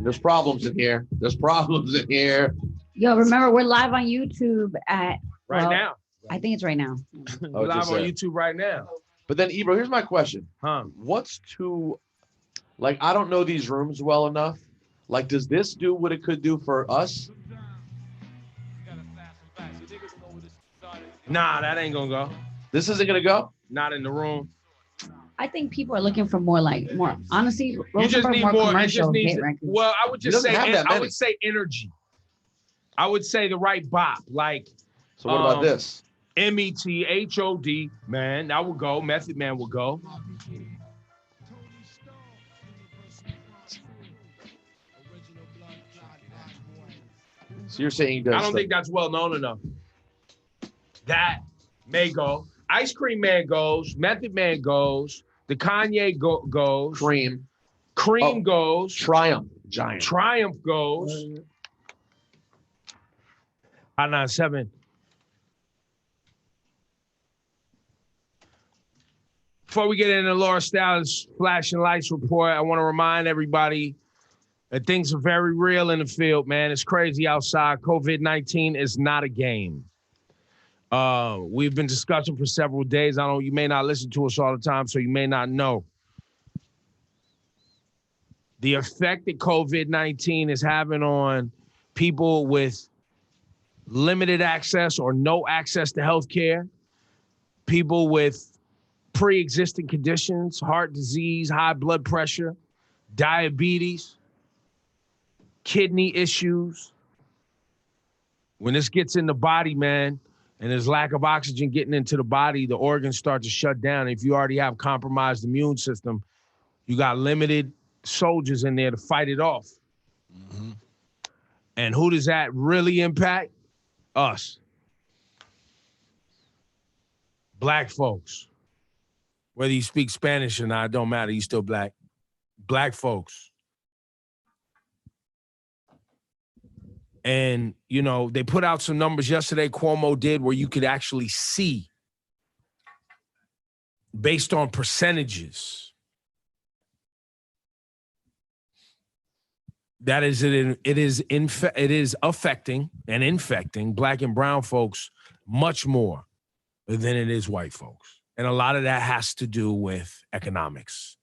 There's problems in here. There's problems in here. Yo, remember, we're live on YouTube at... now. I think it's right now. We're live on YouTube right now. But then, Ebro, here's my question. What's too... Like, I don't know these rooms well enough. Like, does this do what it could do for us? Nah, that ain't gonna go. This isn't gonna go? Not in the room. I think people are looking for more honestly, you just need more commercial hit records. Well, I would just say energy. I would say the right bop. Like, so what about this? METHOD, man, that would go. Method Man would go. So you're saying I don't think that's well known enough. That may go. Ice Cream Man goes. Method Man goes. The Kanye goes. Cream goes. Triumph. Giant. Triumph goes. 597. Before we get into Laura Styles' flashing lights report, I want to remind everybody that things are very real in the field, man. It's crazy outside. COVID-19 is not a game. We've been discussing for several days. You may not listen to us all the time, so you may not know. The effect that COVID-19 is having on people with limited access or no access to healthcare, people with pre-existing conditions, heart disease, high blood pressure, diabetes, kidney issues. When this gets in the body, man, and there's lack of oxygen getting into the body, the organs start to shut down. If you already have compromised immune system, you got limited soldiers in there to fight it off. Mm-hmm. And who does that really impact? Us. Black folks. Whether you speak Spanish or not, it don't matter. You still black. Black folks. And, you know, they put out some numbers yesterday, Cuomo did, where you could actually see, based on percentages, that is it is affecting and infecting black and brown folks much more than it is white folks. And a lot of that has to do with economics.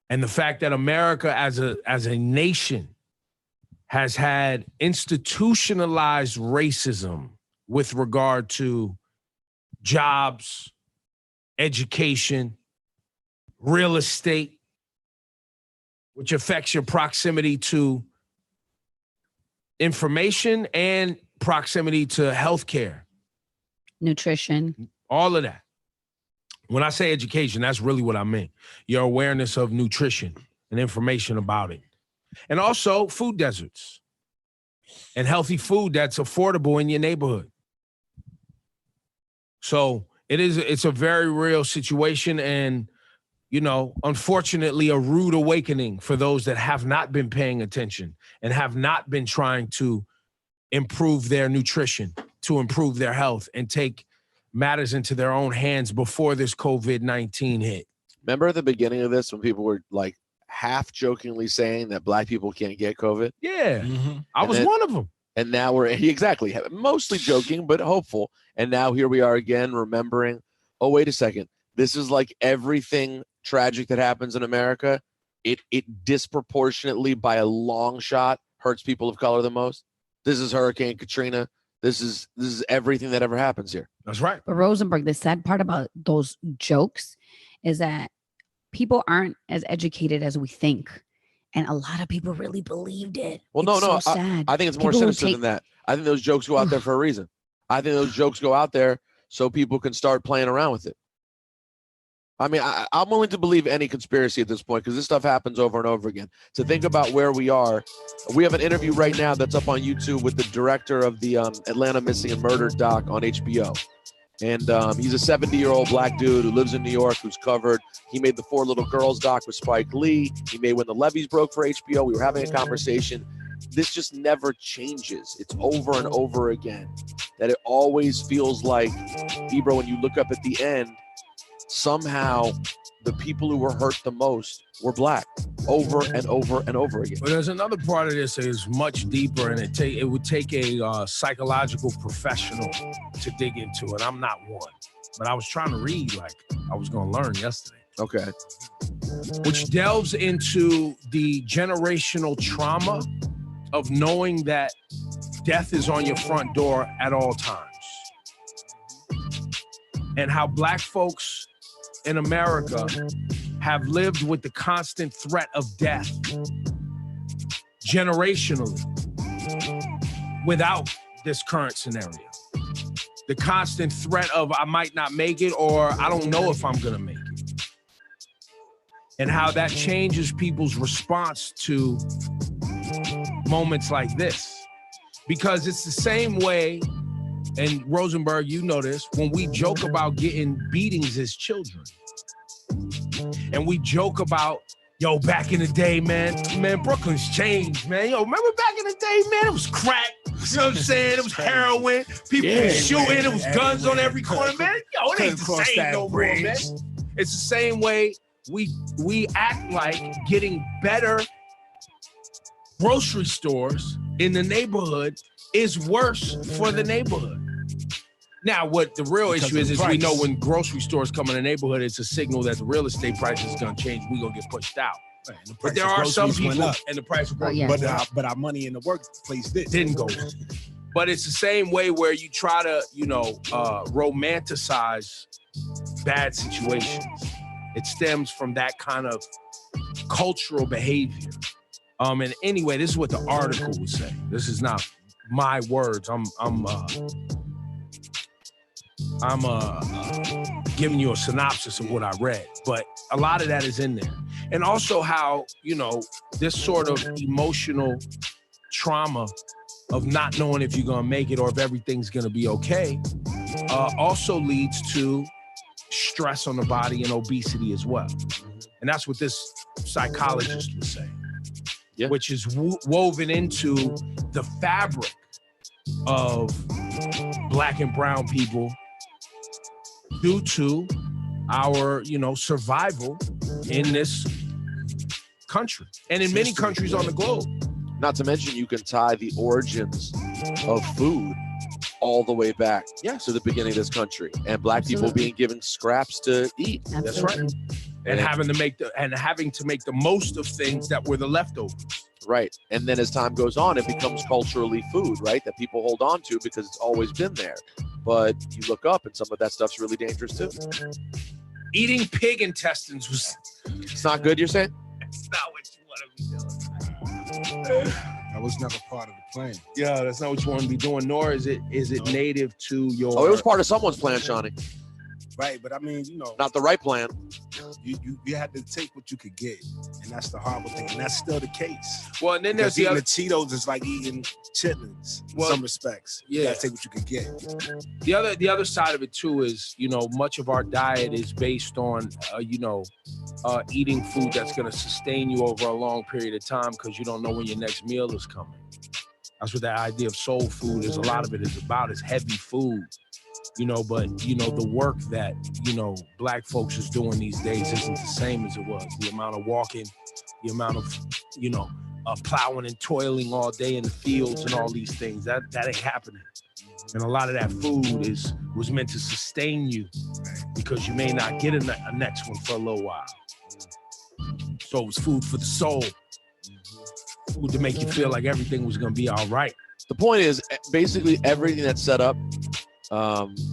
And the fact that America as a nation has had institutionalized racism with regard to jobs, education, real estate, which affects your proximity to information and proximity to healthcare. Nutrition. All of that. When I say education, that's really what I mean. Your awareness of nutrition and information about it. And also food deserts and healthy food that's affordable in your neighborhood. So it's a very real situation and, you know, unfortunately a rude awakening for those that have not been paying attention and have not been trying to improve their nutrition, to improve their health and take matters into their own hands before this COVID-19 hit. Remember at the beginning of this when people were like half jokingly saying that black people can't get COVID? Yeah, I was one of them. And now we're exactly mostly joking, but hopeful. And now here we are again, remembering, oh, wait a second. This is like everything tragic that happens in America. It disproportionately by a long shot hurts people of color the most. This is Hurricane Katrina. This is everything that ever happens here. That's right. But Rosenberg, the sad part about those jokes is that people aren't as educated as we think. And a lot of people really believed it. Well, it's so sad. I think it's more sinister than that. I think those jokes go out there for a reason. I think those jokes go out there so people can start playing around with it. I mean, I'm willing to believe any conspiracy at this point because this stuff happens over and over again. To think about where we are, we have an interview right now that's up on YouTube with the director of the Atlanta Missing and Murdered doc on HBO. And he's a 70-year-old black dude who lives in New York who's covered. He made the Four Little Girls doc with Spike Lee. He made When the Levees Broke for HBO. We were having a conversation. This just never changes. It's over and over again. That it always feels like, Ebro, when you look up at the end, somehow the people who were hurt the most were black. over and over and over again. But there's another part of this that is much deeper, and it would take a psychological professional to dig into it. I'm not one, but I was trying to read like I was going to learn yesterday. Okay. Which delves into the generational trauma of knowing that death is on your front door at all times. And how Black folks in America have lived with the constant threat of death generationally without this current scenario. The constant threat of I might not make it, or I don't know if I'm gonna make it. And how that changes people's response to moments like this. Because it's the same way, and Rosenberg, you know this, when we joke about getting beatings as children. And we joke about, yo, back in the day, man, Brooklyn's changed, man. Yo, remember back in the day, man, it was crack. You know what I'm saying? It was heroin. People were shooting. It was guns on every corner, man. Yo, it ain't the same no more, man. It's the same way we act like getting better grocery stores in the neighborhood is worse for the neighborhood. Now, what the real issue is we know when grocery stores come in the neighborhood, it's a signal that the real estate price is going to change. We're going to get pushed out. Right, but there are some people, and the price of groceries went up. But our money in the workplace didn't go up. But it's the same way where you try to, romanticize bad situations. It stems from that kind of cultural behavior. And anyway, this is what the article would say. This is not my words. I'm giving you a synopsis of what I read, but a lot of that is in there. And also how, this sort of emotional trauma of not knowing if you're going to make it or if everything's going to be okay, also leads to stress on the body and obesity as well. And that's what this psychologist was saying, which is woven into the fabric of Black and brown people due to our, survival in this country and in many countries on the globe. Not to mention, you can tie the origins of food all the way back to the beginning of this country, and Black people being given scraps to eat. Absolutely. That's right. And having to make the most of things that were the leftovers. Right. And then as time goes on, it becomes culturally food, right? That people hold on to because it's always been there. But you look up and some of that stuff's really dangerous too. Eating pig intestines was... It's not good, you're saying? It's not what you want to be doing. That was never part of the plan. Yeah, that's not what you want to be doing, nor is it native to your... Oh, it was part of someone's plan, Shawnee. Right, but I mean, not the right plan. You had to take what you could get, and that's the horrible thing, and that's still the case. Well, and then there's the other Cheetos is like eating chitlins in some respects. Yeah, you gotta take what you could get. The other side of it too is much of our diet is based on eating food that's going to sustain you over a long period of time because you don't know when your next meal is coming. That's what that idea of soul food is. A lot of it is about is heavy food. But the work that Black folks is doing these days isn't the same as it was. The amount of walking, the amount of plowing and toiling all day in the fields and all these things, that ain't happening. And a lot of that food was meant to sustain you because you may not get a next one for a little while. So it was food for the soul, food to make you feel like everything was gonna be all right. The point is, basically everything that's set up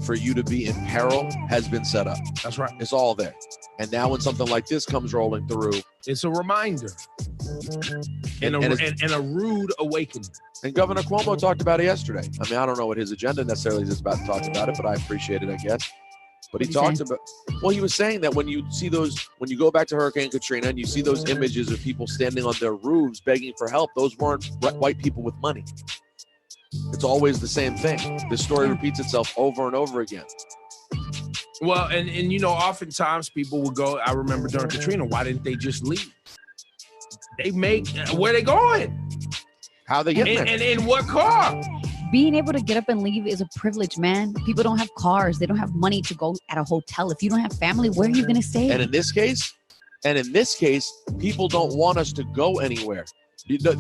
for you to be in peril has been set up. That's right. It's all there. And now when something like this comes rolling through, it's a reminder and a rude awakening. And Governor Cuomo talked about it yesterday. I mean, I don't know what his agenda necessarily is about to talk about it, but I appreciate it, I guess. But he talked about, he was saying that when you go back to Hurricane Katrina and you see those images of people standing on their roofs begging for help, those weren't white people with money. It's always the same thing. This story repeats itself over and over again. Well, and oftentimes people would go, I remember during Katrina, why didn't they just leave? Where they going? How they get there? And in what car? Being able to get up and leave is a privilege, man. People don't have cars. They don't have money to go at a hotel. If you don't have family, where are you going to stay? And in this case, And in this case, people don't want us to go anywhere.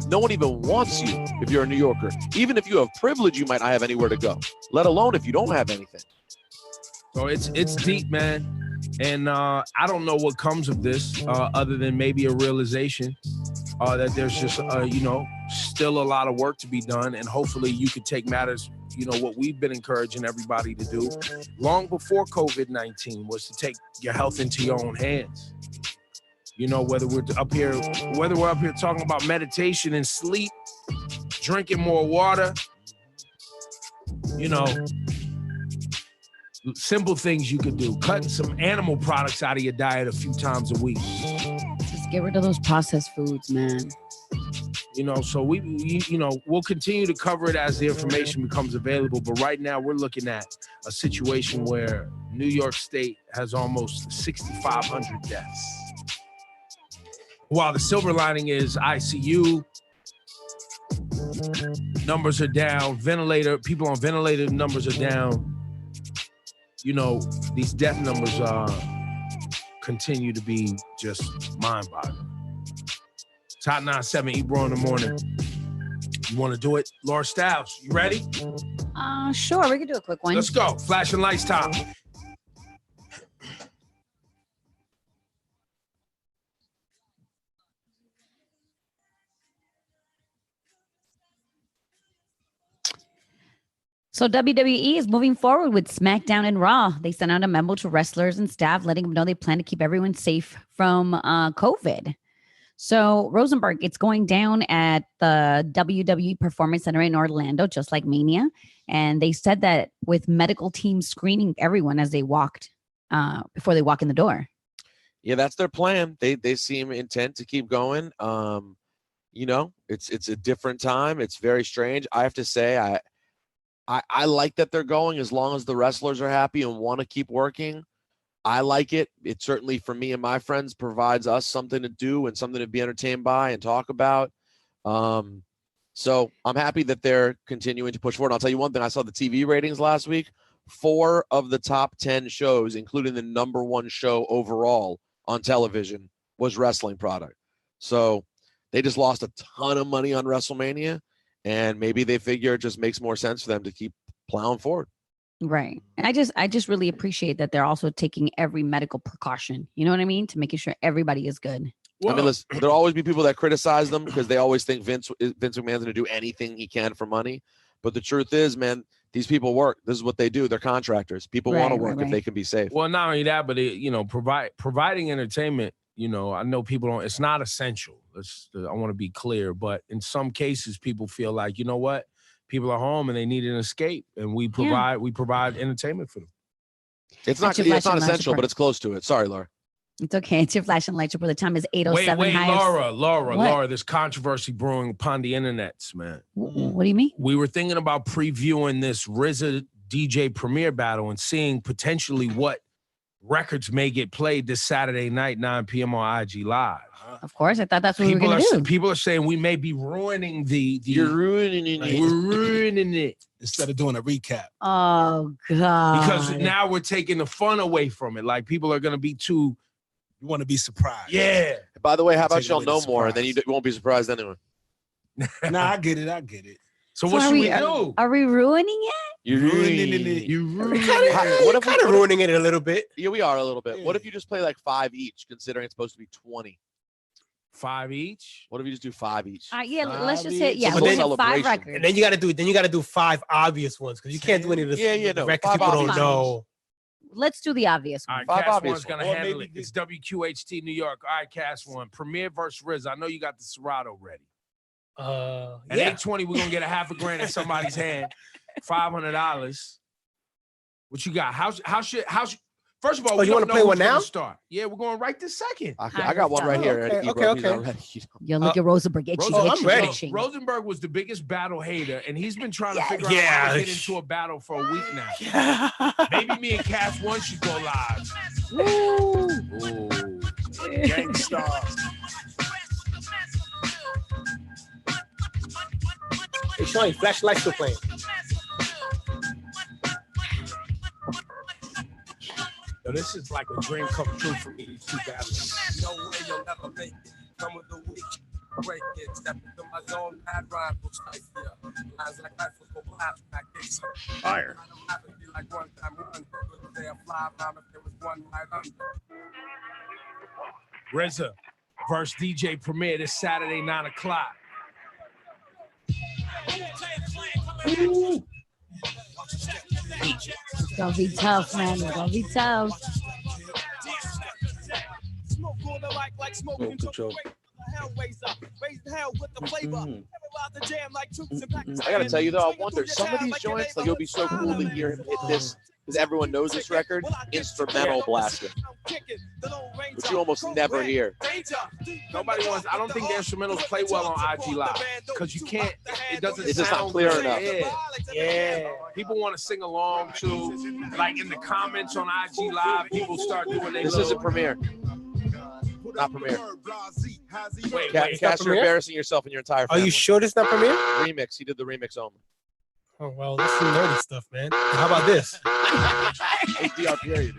No one even wants you if you're a New Yorker. Even if you have privilege, you might not have anywhere to go, let alone if you don't have anything. So it's deep, man. And I don't know what comes of this other than maybe a realization that there's just, still a lot of work to be done. And hopefully you could take matters, what we've been encouraging everybody to do long before COVID-19 was to take your health into your own hands. Whether we're up here talking about meditation and sleep, drinking more water, simple things you could do, cutting some animal products out of your diet a few times a week. Just get rid of those processed foods, man. So we'll continue to cover it as the information becomes available. But right now we're looking at a situation where New York State has almost 6,500 deaths. While the silver lining is ICU numbers are down, people on ventilator numbers are down. These death numbers continue to be just mind-boggling. It's Hot 97, Ebro in the morning. You want to do it? Laura Styles, you ready? Sure, we can do a quick one. Let's go. Flashing lights time. So WWE is moving forward with SmackDown and Raw. They sent out a memo to wrestlers and staff letting them know they plan to keep everyone safe from COVID. So Rosenberg, it's going down at the WWE Performance Center in Orlando, just like Mania. And they said that with medical teams screening everyone as they walked, before they walk in the door. Yeah, that's their plan. They seem intent to keep going. It's a different time. It's very strange. I have to say, I like that they're going as long as the wrestlers are happy and want to keep working. I like it. It certainly, for me and my friends, provides us something to do and something to be entertained by and talk about. So I'm happy that they're continuing to push forward. I'll tell you one thing. I saw the TV ratings last week. 4 of the top 10 shows, including the number 1 show overall on television, was wrestling product. So they just lost a ton of money on WrestleMania. And maybe they figure it just makes more sense for them to keep plowing forward. Right. And I just really appreciate that they're also taking every medical precaution, you know what I mean? To making sure everybody is good. I mean, listen, there'll always be people that criticize them because they always think Vince McMahon's going to do anything he can for money. But the truth is, man, these people work. This is what they do. They're contractors. People want to work if they can be safe. Well, not only that, but providing entertainment. I know people don't. It's not essential. I want to be clear, but in some cases, people feel like, you know what, people are home and they need an escape, and we provide entertainment for them. It's not essential, but it's close to it. Sorry, Laura. It's okay. It's your flashing light report. The time is 8:07. Wait, Laura. There's controversy brewing upon the internets, man. What do you mean? We were thinking about previewing this RZA DJ Premier battle and seeing potentially what records may get played this Saturday night, 9 p.m. on IG Live. Of course, I thought that's what we were going to do. People are saying we may be ruining You're ruining it. We're ruining it. Instead of doing a recap. Oh, God. Because now we're taking the fun away from it. Like, people are going to be too... You want to be surprised. Yeah. By the way, how about y'all know more, and then you won't be surprised anyway. Nah, I get it. So what should we do? Are we ruining it? You're ruining it. You're ruining it. What if we're ruining it a little bit? Yeah, we are a little bit. What if you just play like 5 each, considering it's supposed to be 20? 5 each? What if you just do 5 each? Let's just hit. Yeah, we'll we'll hit 5 records. And then you got to do 5 obvious ones because you can't do any of the records people don't know. Let's do the obvious one. All right, Cast One's going to handle it. It's WQHT New York. All right, Cast One. Premier versus RZA. I know you got the Serato ready. At 8:20, we're going to get $500,000 in somebody's hand. $500. What you got? First of all, you want to play one now? Start. Yeah, we're going right this second. I got one right here. Okay. Yo, look at Rosenberg. I'm ready. Rosenberg was the biggest battle hater, and he's been trying to figure out how to get into a battle for a week now. Yeah. Maybe me and Cass One should go live. Ooh. Gangstar. Hey, Sean, flashlight still playing. this is like a dream come true for me. These two battles. No way you'll never make it. Come with the week. Break it. Step into my zone. Bad rhyme will strike you. Lines like that will go blast back. Fire. Like one time one. They fly around if there was one night under. RZA versus DJ Premier this Saturday, 9 o'clock. It's gonna be tough, man. It's gonna be tough. Smoke control. I gotta tell you though, I wonder some of these joints, like it would be so cool to hear him hit this because everyone knows this record, instrumental blasting, which you almost never hear. Nobody wants. I don't think the instrumentals play well on IG Live because you can't. It doesn't. It's just not clear enough. Yeah. People want to sing along too. Like in the comments on IG Live, people start doing their. This isn't Premiere. Not Premiere. Wait, Cass, you're embarrassing yourself and your entire family. Are you sure this not Premiere? Remix. He did the remix only. Oh, well, that's some nerdy stuff, man. How about this? Hey, DRP,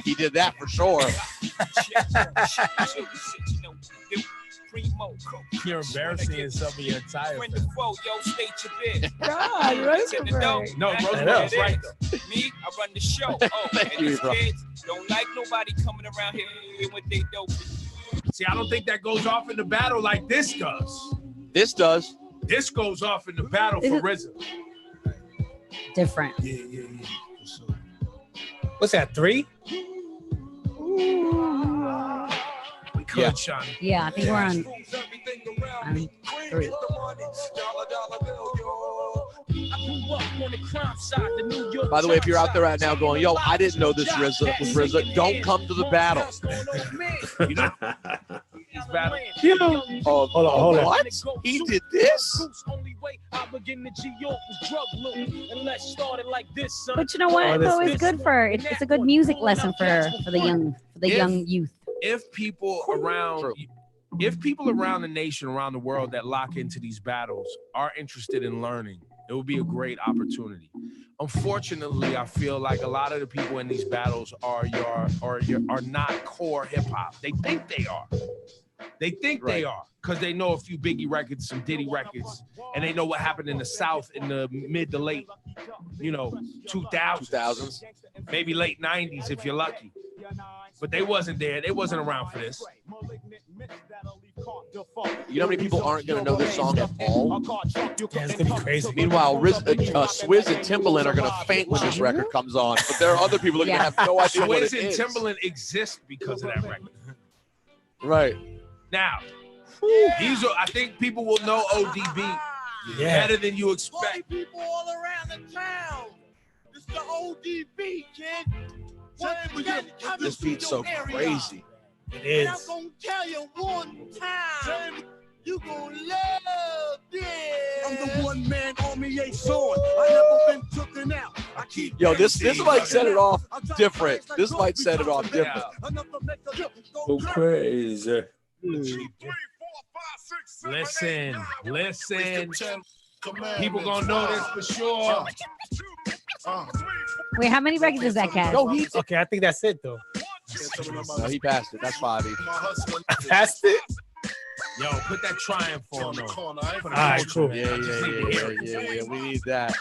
he did that for sure. You're embarrassing yourself in your entire family. God, Rosenberg. No, Rosenberg's right though. Me, I run the show. Oh, Thank and you, these bro. kids don't like nobody coming around here with they dope. See, I don't think that goes off in the battle like this does. This does. This goes off in the battle for RZA. Different. Yeah. What's that, 3? We could, Sean. Yeah, I think we're on 3. By the way, if you're out there right now going, yo, I didn't know this RZA was RZA, don't come to the battle. You know, this battle. Oh, hold on. What? He did this? But you know what? Though it's good for it's a good music lesson for the young youth. If people around the nation, around the world that lock into these battles are interested in learning, it would be a great opportunity. Unfortunately, I feel like a lot of the people in these battles are not core hip hop. They think they are. They think they are because they know a few Biggie records, some Diddy records, and they know what happened in the South in the mid to late, 2000s, maybe late 90s if you're lucky. But they wasn't there. They wasn't around for this. You know how many people aren't going to know this song at all? Yeah, it's going to be crazy. Meanwhile, Swizz and Timbaland are going to faint when this record comes on. But there are other people that are going to have no idea what it Swizz and is. Timbaland exist because of that record. Right. Now, I think people will know ODB better than you expect. People all around the town. It's the ODB, kid. This beat's so crazy. It is. I'm gonna tell you one time, you gonna love this. I'm the one man army ain't showing. I never been taken out. I keep this might set it off different. This might set it off different. Go crazy. Listen. People gonna know this for sure. Wait, how many records does that cat? Okay, I think that's it, though. No, he passed it. That's 5. I passed it. Yo, put that triumph on though. All right, cool. Yeah. We need that.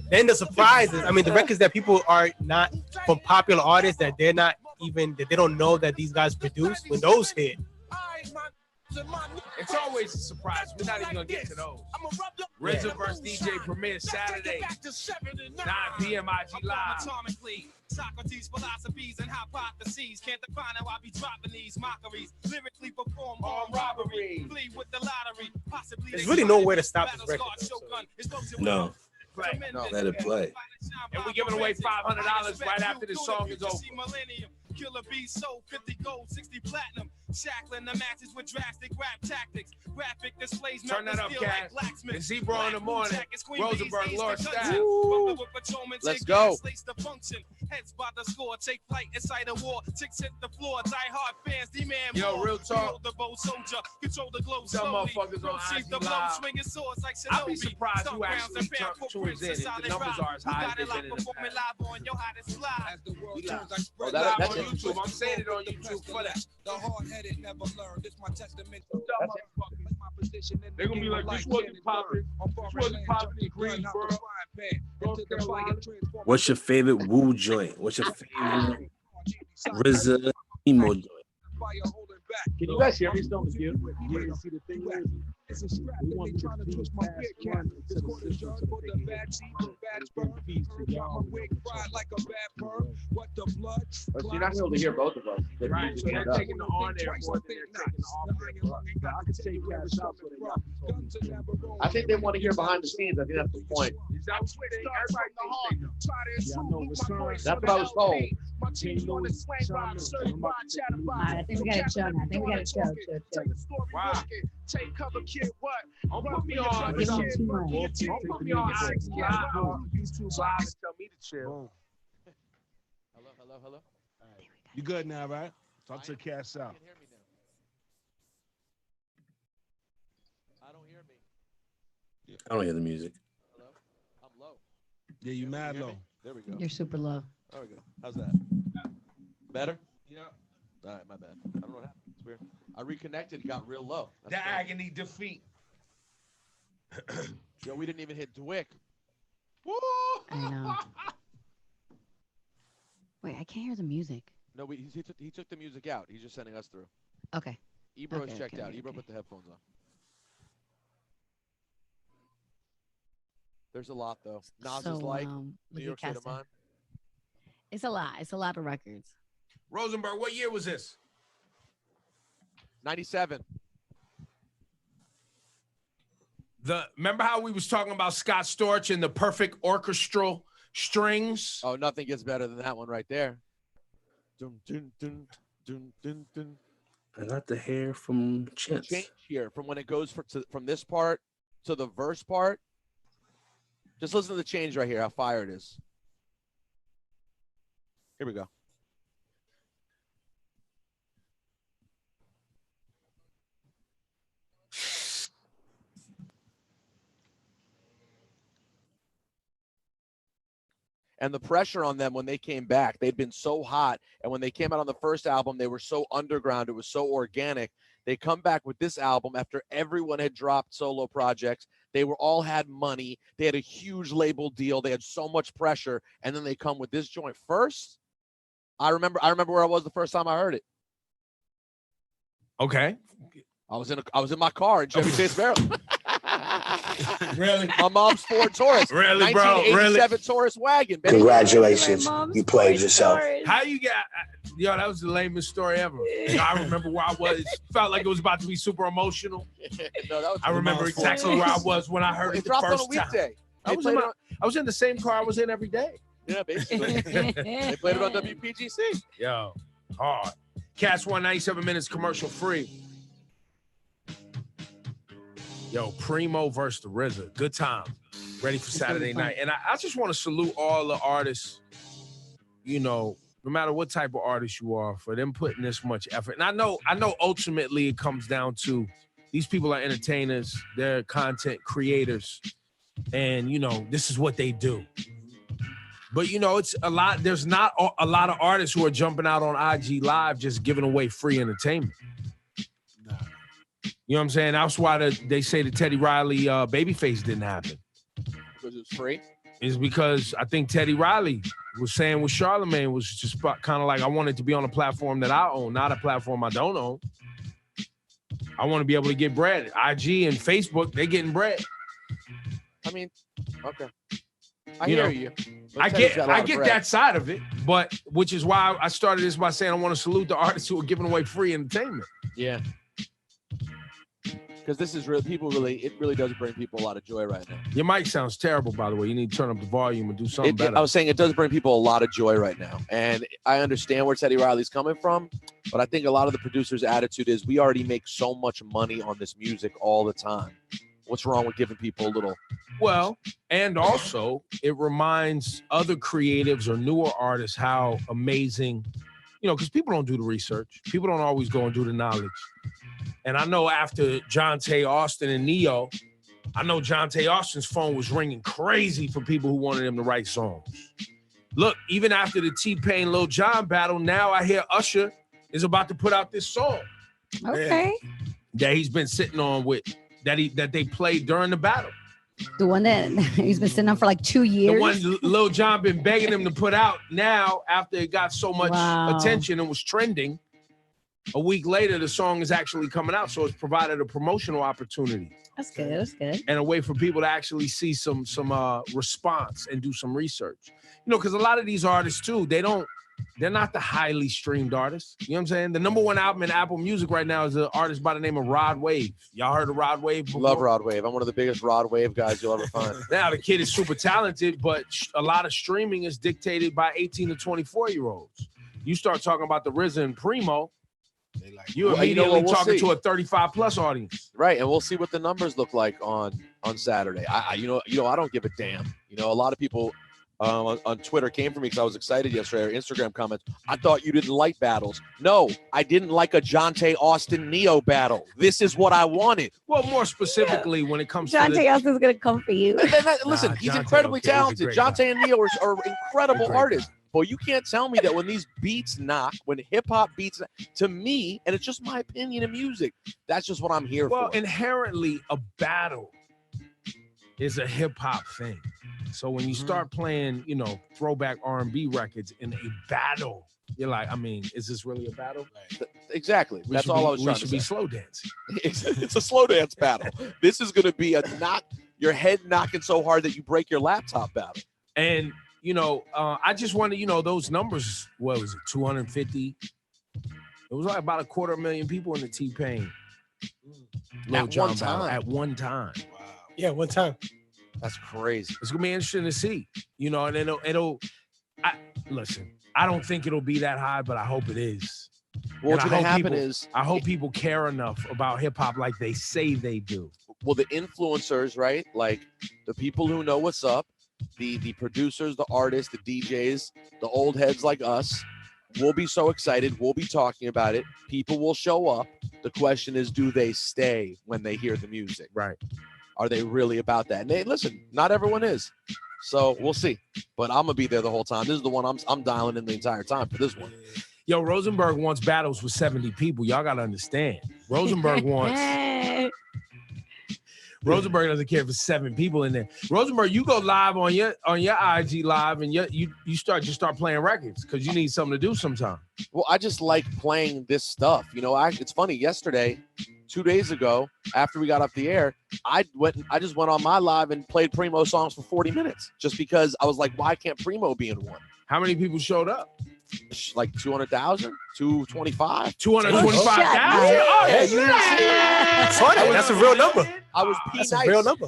Then the surprises. I mean, the records that people are not from popular artists that they don't know that these guys produce. When those hit, It's always a surprise. We're not even gonna get to those. RZA versus DJ Premier Saturday, 9 p.m. IG Live. Socrates, philosophies, and hypotheses. Can't define how I be dropping these mockeries. Lyrically perform armed robbery. Flee with the lottery. Possibly there's really nowhere to stop this record. No. No. Let it play. And we're giving away $500 right after this song is over. Killer B sold 50 gold, 60 platinum. shackling the masses with drastic rap tactics. Graphic displays. Turn that up, steel like Cat. blacksmiths. It's Ebro in the morning. Jackets, Queen Rosenberg, Bees, Lord Ace the Staff. Gunton. Bumper with patrolmen, Let's take go. gas, lace the function. Heads by the score, take flight inside a war. Chicks hit the floor, die hard fans demand Yo, more. real talk. Behold the bold soldier, control the globe Some slowly. motherfuckers on Proceed IG the blow, Live. swinging swords like I'd be shinobi. surprised Stomp who grounds actually and bear tunes footprints in. in If the solid numbers rock. are as You high as got they've it like been in the performing past. live on your hottest slide. As the world We live. turns, I spread that- Live that's on it. YouTube. I'm saying it on YouTube for that. The hard-headed never learn. This my testament. That's They're gonna be like, this wasn't popping. This wasn't popping in Greensboro. North Carolina. What's your favorite Woo joint? What's your favorite RZA emo joint? Can you guys hear me still? Yeah, see the thing is, we want to twist my beer cap. This quarter yard for the bad seat, the bad burn. Got my wig fried like a bad perm. What the blood? So you're not able to hear both of us. Right, so they're taking the on air more than they're taking the off air. I can take cash out so they got me. I think they want to hear behind the scenes. I think that's the point. Is that what they everybody thinks they know? Yeah, I know. Return. All right, I think we got to chill now. I think we got to chill. Wow. Take cover, kid. What? Don't put me on. Give them too much. Don't put me on IG Live or YouTube Live and tell me to chill. Hello. You good now, right? Talk to Cass out. Hear me now. I don't hear me. I don't hear the music. Hello? I'm low. Yeah, you mad hear low. me? There we go. You're super low. There we go. How's that? Better? Yeah. All right, my bad. I don't know what happened. It's weird. I reconnected, got real low. The That's funny. agony defeat. Yo, we didn't even hit Dwick. Woo! I know. Wait, I can't hear the music. No, he took the music out. He's just sending us through. Okay. Ebro Okay, is checked okay, out. okay, Ebro okay. put the headphones on. There's a lot though. Nas is like New look York at State of Casa. Mind. It's a lot. It's a lot of records. Rosenberg, what year was this? 97. Remember how we was talking about Scott Storch and the perfect orchestral strings? Oh, nothing gets better than that one right there. Dun, dun, dun, dun, dun, dun. I got the hair from Chintz. Change here from when it goes from this part to the verse part. Just listen to the change right here, how fire it is. Here we go. And the pressure on them when they came back, they'd been so hot. And when they came out on the first album, they were so underground. It was so organic. They come back with this album after everyone had dropped solo projects. They were all had money. They had a huge label deal. They had so much pressure. And then they come with this joint first. I remember where I was the first time I heard it. Okay. I was in my car in Chevy Chase, Maryland. Really? My mom's Ford Taurus. Really, bro? 1987 Really? Taurus wagon. Baby. Congratulations. You played yourself. How you got? Yo, that was the lamest story ever. I remember where I was. Felt like it was about to be super emotional. No, that was I remember exactly where I was when I heard It it the dropped on a first time. weekday. I was in the same car I was in every day. Yeah, basically. They played it on WPGC. Yo, hard. Cats 197 minutes commercial free. Yo, Primo versus the RZA. Good time. Ready for Saturday night. And I just want to salute all the artists, you know, no matter what type of artist you are, for them putting this much effort. And I know ultimately it comes down to these people are entertainers, they're content creators, and you know, this is what they do. But you know, it's a lot, there's not a lot of artists who are jumping out on IG Live just giving away free entertainment. You know what I'm saying? That's why they say the Teddy Riley Babyface didn't happen. Because it was free? Is because I think Teddy Riley was saying with Charlamagne was just kind of like, I wanted to be on a platform that I own, not a platform I don't own. I want to be able to get bread. IG and Facebook, they're getting bread. I mean, okay. I You hear know, you. I get that side of it, but which is why I started this by saying I want to salute the artists who are giving away free entertainment. Yeah. because this is really it really does bring people a lot of joy right now. Your mic sounds terrible, by the way. You need to turn up the volume and do something better. I was saying it does bring people a lot of joy right now, and I understand where Teddy Riley's coming from, but I think a lot of the producers' attitude is we already make so much money on this music all the time. What's wrong with giving people a little? Well, and also it reminds other creatives or newer artists how amazing, because people don't do the research. People don't always go and do the knowledge. And I know after Jonte Austin and Neo, I know Jonte Austin's phone was ringing crazy for people who wanted him to write songs. Look, even after the T-Pain Lil Jon battle, now I hear Usher is about to put out this song. Okay. That he's been sitting on with, that they played during the battle. The one that he's been sitting on for like 2 years. The one Lil Jon been begging him to put out now after it got so much attention and was trending. A week later, the song is actually coming out, so it's provided a promotional opportunity. That's good. That's good. And a way for people to actually see some response and do some research. Because a lot of these artists too, they're not the highly streamed artists. You know what I'm saying? The number one album in Apple Music right now is an artist by the name of Rod Wave. Y'all heard of Rod Wave before? Love Rod Wave. I'm one of the biggest Rod Wave guys you'll ever find. Now, the kid is super talented, but a lot of streaming is dictated by 18 to 24-year-olds. You start talking about the RZA and Primo, you're immediately talking to a 35-plus audience. Right, and we'll see what the numbers look like on Saturday. I don't give a damn. A lot of people on Twitter came for me because I was excited yesterday. Instagram comments, I thought you didn't like battles. No, I didn't like a Jonte Austin Neo battle. This is what I wanted. Well, more specifically, when it comes Jonte Austin's going to come for you. Listen, he's incredibly talented. Jonte and Neo are incredible artists. But you can't tell me that when these beats knock, when hip-hop beats, to me, and it's just my opinion in music, that's just what I'm here for. Well, inherently, a battle is a hip-hop thing. So when you start playing, throwback R&B records in a battle, you're like, is this really a battle? Exactly. That's all I was trying to say. We should be slow dancing. It's a slow dance battle. This is going to be a your head knocking so hard that you break your laptop battle. And I just wanted, those numbers, what was it, 250? It was like about 250,000 people in the T-Pain. At one time. Wow. Yeah, one time. That's crazy. It's going to be interesting to see, and listen, I don't think it'll be that high, but I hope it is. Well, what's going to happen I hope people care enough about hip hop like they say they do. Well, the influencers, right? Like the people who know what's up, the producers, the artists, the DJs, the old heads like us, we'll be so excited. We'll be talking about it. People will show up. The question is, do they stay when they hear the music? Right. Are they really about that? And listen, not everyone is. So we'll see. But I'm going to be there the whole time. This is the one I'm dialing in the entire time for this one. Yo, Rosenberg wants battles with 70 people. Y'all got to understand. Rosenberg doesn't care for 7 people in there. Rosenberg, you go live on your IG live and you start playing records because you need something to do sometime. Well, I just like playing this stuff. It's funny. Yesterday, 2 days ago, after we got off the air, I just went on my live and played Primo songs for 40 minutes just because I was like, why can't Primo be in one? How many people showed up? Like 200,000, 225, 225,000. Oh, yeah, that's funny. That's a real number. I was That's a real number.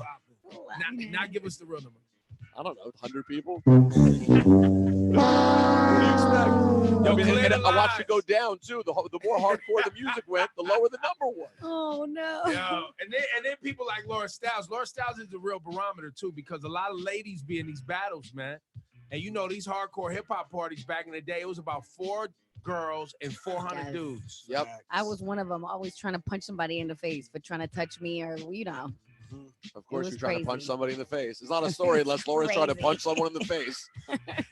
Now give us the real number. I don't know, 100 people. I watched it go down too. The more hardcore the music went, the lower the number was. Oh no. Yo, and then people like Laura Styles. Laura Styles is the real barometer too, because a lot of ladies be in these battles, man. And these hardcore hip hop parties back in the day, it was about 4 girls and 400 dudes. Yep. I was one of them, always trying to punch somebody in the face for trying to touch me or, Of course, you're trying to punch somebody in the face. It's not a story unless Laura's trying to punch someone in the face.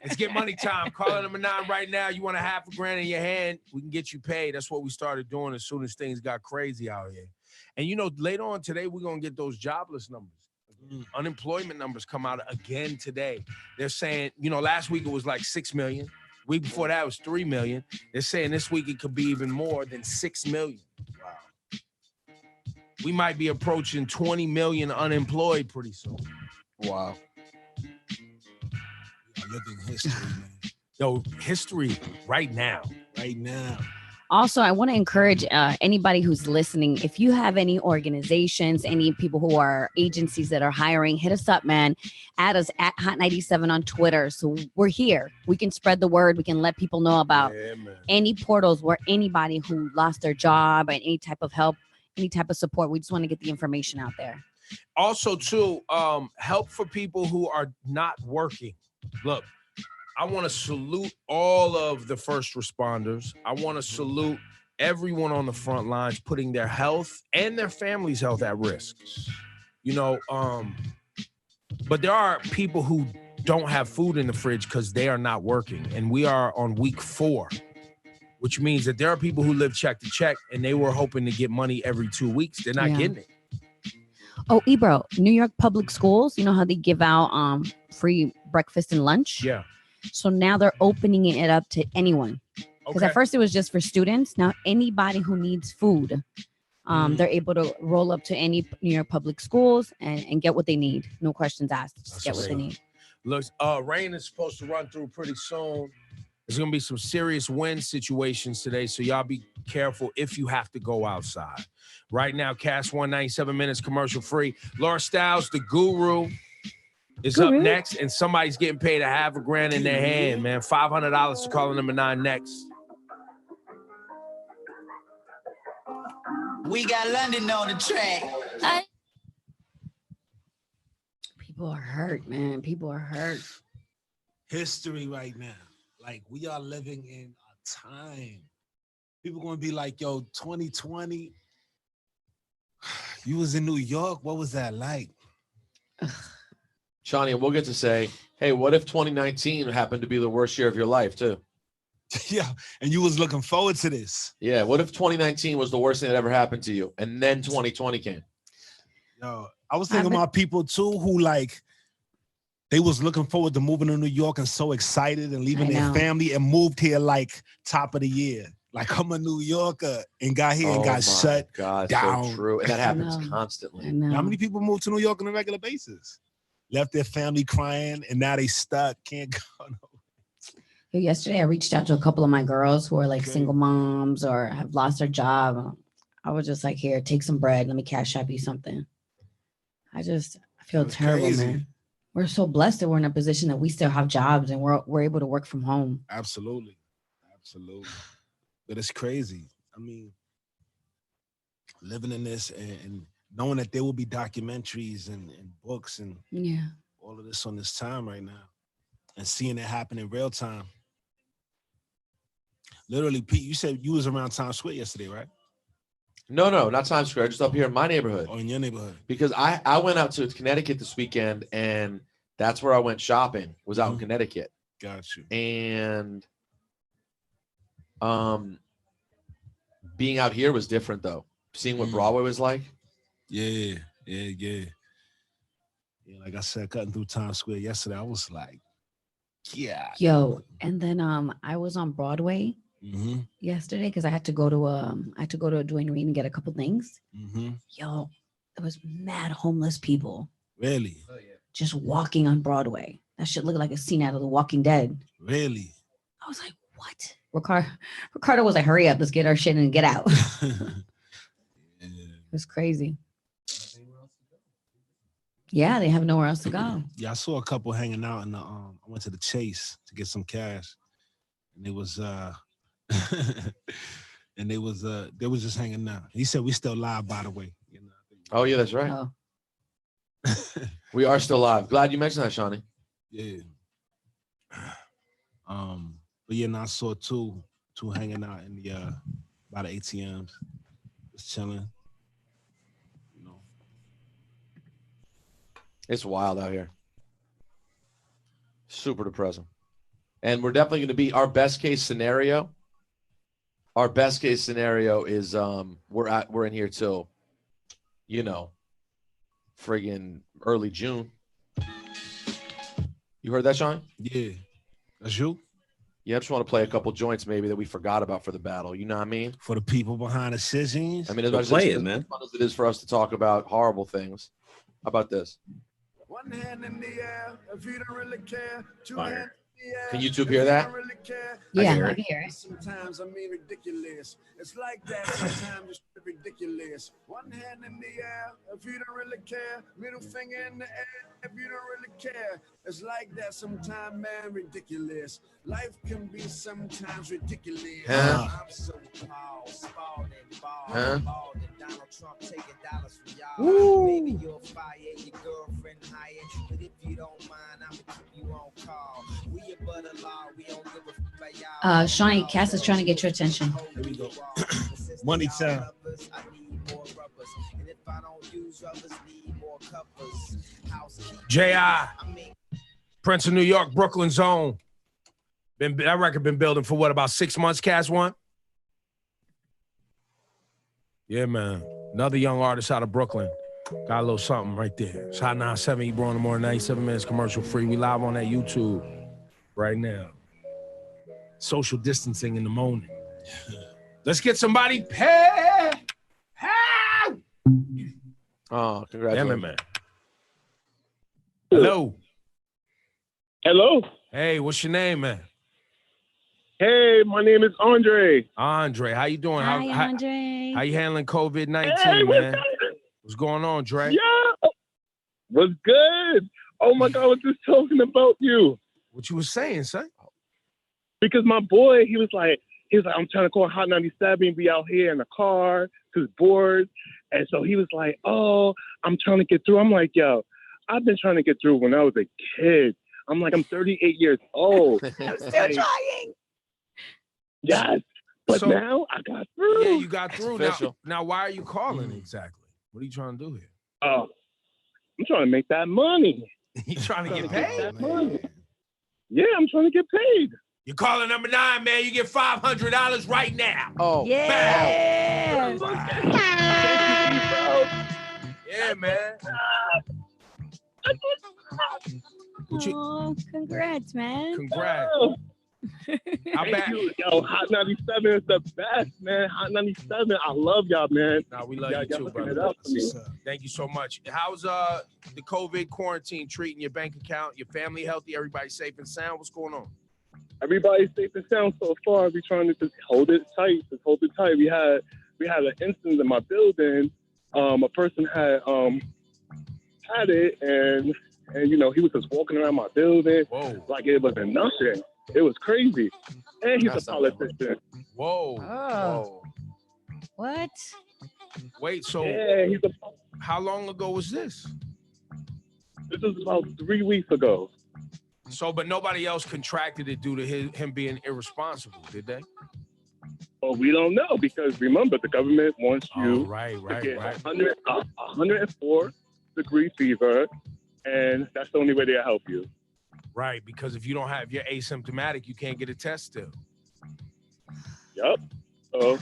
It's Get Money time. Call number 9 right now. You want $500,000 in your hand, we can get you paid. That's what we started doing as soon as things got crazy out here. And later on today, we're going to get those jobless numbers. Unemployment numbers come out again today. They're saying, last week it was like 6 million. Week before that was 3 million. They're saying this week it could be even more than 6 million. Wow. We might be approaching 20 million unemployed pretty soon. Wow. Look at history, man. Yo, history right now. Right now. Also, I want to encourage anybody who's listening. If you have any organizations, any people who are agencies that are hiring, hit us up, man. Add us at Hot 97 on Twitter. So we're here. We can spread the word. We can let people know about any portals where anybody who lost their job and any type of help, any type of support. We just want to get the information out there. Also, too, help for people who are not working. Look, I want to salute all of the first responders. I want to salute everyone on the front lines putting their health and their family's health at risk. You know, but there are people who don't have food in the fridge because they are not working. And we are on week 4, which means that there are people who live check to check and they were hoping to get money every 2 weeks. They're not getting it. Oh, Ebro, New York public schools, you know how they give out free breakfast and lunch? Yeah. So now they're opening it up to anyone. Because at first it was just for students. Now anybody who needs food, they're able to roll up to any New York public schools and get what they need. No questions asked. Just get what they need. Look, rain is supposed to run through pretty soon. There's going to be some serious wind situations today, so y'all be careful if you have to go outside. Right now, Cast 197 minutes commercial free. Laura Styles, the guru, is up next, and somebody's getting paid $500,000 in their hand, man. $500 to caller number 9 next. We got London on the track. People are hurt, man. People are hurt. History right now. Like, we are living in a time. People going to be like, yo, 2020, you was in New York. What was that like? Shawnee, we'll get to say, hey, what if 2019 happened to be the worst year of your life, too? Yeah, and you was looking forward to this. Yeah, what if 2019 was the worst thing that ever happened to you, and then 2020 came? Yo, I was thinking about people, too, who, like, they was looking forward to moving to New York and so excited and leaving their family and moved here, like, top of the year. Like, I'm a New Yorker and got here and got shut down. So true. And that happens constantly. How many people move to New York on a regular basis? Left their family crying and now they stuck. Can't go. Yesterday, I reached out to a couple of my girls who are like single moms or have lost their job. I was just like, here, take some bread. Let me cash up you something. I feel terrible, man. We're so blessed that we're in a position that we still have jobs and we're able to work from home. Absolutely. But it's crazy. I mean, living in this and knowing that there will be documentaries and books and all of this on this time right now and seeing it happen in real time. Literally, Pete, you said you was around Times Square yesterday, right? No, not Times Square, just up here in my neighborhood. Oh, in your neighborhood. Because I went out to Connecticut this weekend, and that's where I went shopping, was out in Connecticut. Got you. And being out here was different, though. Seeing what Broadway was like. Yeah. Like I said, cutting through Times Square yesterday, I was like, Yo, and then I was on Broadway yesterday because I had to go to a Duane Reade and get a couple things. Yo, there was mad homeless people. Really? Just walking on Broadway. That shit looked like a scene out of The Walking Dead. Really? I was like, what? Ricardo was like, hurry up, let's get our shit and get out. It was crazy. Yeah, they have nowhere else to go. Yeah, I saw a couple hanging out in the I went to the Chase to get some cash. And it was and they was just hanging out. He said we still live, by the way. You know. Oh yeah, that's right. We are still live. Glad you mentioned that, Shawnee. Yeah. But yeah, I saw two hanging out in the by the ATMs. Just chilling. It's wild out here. Super depressing. And we're definitely going to be our best case scenario. Our best case scenario is we're in here till, friggin' early June. You heard that, Sean? Yeah. That's you? Yeah, I just want to play a couple joints maybe that we forgot about for the battle. You know what I mean? For the people behind the scenes. I mean, as fun as it is for us to talk about horrible things. How about this? One hand in the air, if you don't really care. Two Fire. hands in the air, Can YouTube hear that? Really care. Yeah, hear I it. can hear it. Sometimes I mean ridiculous. It's like that. Sometimes it's ridiculous. One hand in the air if you don't really care. Middle finger in the air if you don't really care. It's like that. Sometimes, man, ridiculous. Life can be sometimes ridiculous. Huh? I'm so appalled, spalding, Huh? balding. Donald Trump taking dollars from y'all. Maybe you'll fire your girlfriend hired, but if you don't mind, I'ma keep you on call. We above the law. We don't give a fuck by y'all. Shawnee, Cass is trying to get your attention. Here we go. Money time. I need more rubbers, and if I don't use rubbers, need more covers. J.I. Prince of New York, Brooklyn Zone. That record been building for what, about 6 months, Cass One? Yeah, man. Another young artist out of Brooklyn. Got a little something right there. It's Hot 97, Ebro in the morning, 97 minutes commercial free. We live on that YouTube right now. Social distancing in the morning. Let's get somebody paid. Oh, congratulations. Damn it, man. Hello. Hello. Hey, what's your name, man? Hey, my name is Andre. Andre, how you doing? Hi, Andre. How you handling COVID-19, Hey, man? What's going on, Dre? Yeah. What's good? Oh my God, I was just talking about you. What you was saying, son? Because my boy, he was like, I'm trying to call Hot 97 and be out here in the car because he's bored. And so he was like, oh, I'm trying to get through. I'm like, yo, I've been trying to get through when I was a kid. I'm like, I'm 38 years old. I'm still trying. Yes. But So- now I got through. Yeah, you got through. Official. Now, why are you calling exactly? What are you trying to do here? Oh, I'm trying to make that money. You trying to get Get paid? that money. Yeah, I'm trying to get paid. You're calling number 9, man. You get $500 right now. Oh, Yeah. Yeah, man. What you- Oh, congrats, man. Congrats. How Thank bad? you. Yo, Hot 97 is the best, man. Hot 97. I love y'all, man. Nah, we love Y'all you too, looking brother. it up for me. Thank you so much. How's the COVID quarantine treating your bank account, your family healthy, everybody safe and sound? What's going on? Everybody's safe and sound so far. We're trying to just hold it tight. Just hold it tight. We had an instance in my building. A person had it, and you know, he was just walking around my building like it wasn't nothing. It was crazy. And he's a politician. Whoa. Oh. What? Wait, so Yeah, he's a. how long ago was this? This was about 3 weeks ago. So, but nobody else contracted it due to him being irresponsible, did they? Well, we don't know because remember, the government wants you right, to get 104-degree fever, and that's the only way they'll help you. Right, because if you're asymptomatic, you can't get a test still. Yep. So,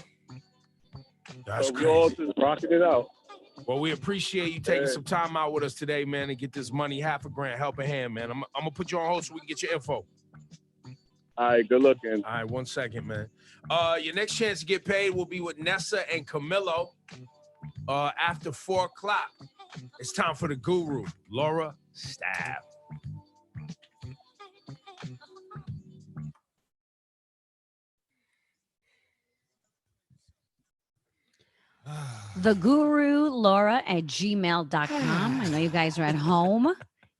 That's we're all crazy. just rocking it out. Well, we appreciate you taking some time out with us today, man, and get this money, $500,000, help a hand, man. I'm gonna put you on hold so we can get your info. All right, good looking. All right, 1 second, man. Your next chance to get paid will be with Nessa and Camilo after 4 o'clock. It's time for the guru, Laura Staff. thegurulaura@gmail.com. I know you guys are at home.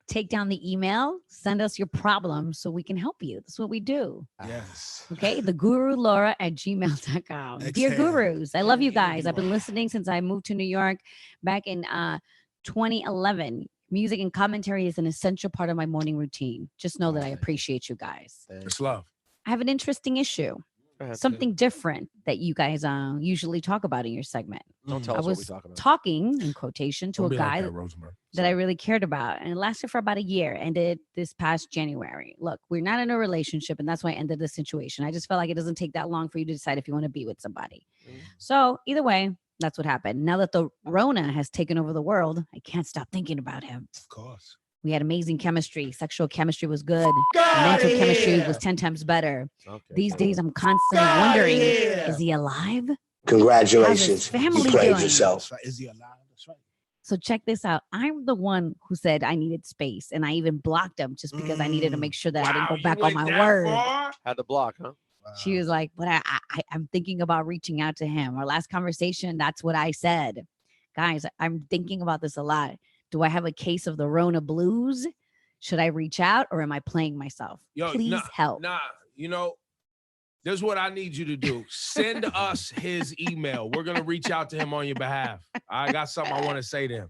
Take down the email, send us your problems so we can help you. That's what we do. Yes. Okay, thegurulaura@gmail.com. Dear Exhale. gurus, I love you guys. I've been listening since I moved to New York back in 2011. Music and commentary is an essential part of my morning routine. Just know that I appreciate you guys. It's love. I have an interesting issue. Something different that you guys usually talk about in your segment. Don't tell I us what we was talk about. talking in quotation to Don't a be like guy that, Rosenberg. that I really cared about, and it lasted for about a year. Ended this past January. Look, we're not in a relationship, and that's why I ended the situation. I just felt like it doesn't take that long for you to decide if you want to be with somebody. So either way, that's what happened. Now that the Rona has taken over the world, I can't stop thinking about him. Of course. We had amazing chemistry. Sexual chemistry was good. Mental chemistry was 10 times better. Okay. These days, I'm constantly wondering, is he alive? Congratulations. How's his family You played doing? yourself. That's right. Is he alive? That's right. So check this out. I'm the one who said I needed space, and I even blocked him just because I needed to make sure that I didn't go back on my word. Had to block, huh? She was like, but I'm thinking about reaching out to him. Our last conversation, that's what I said. Guys, I'm thinking about this a lot. Do I have a case of the Rona blues? Should I reach out or am I playing myself? Please help. Nah, you know, there's what I need you to do. Send us his email. We're going to reach out to him on your behalf. I got something I want to say to him.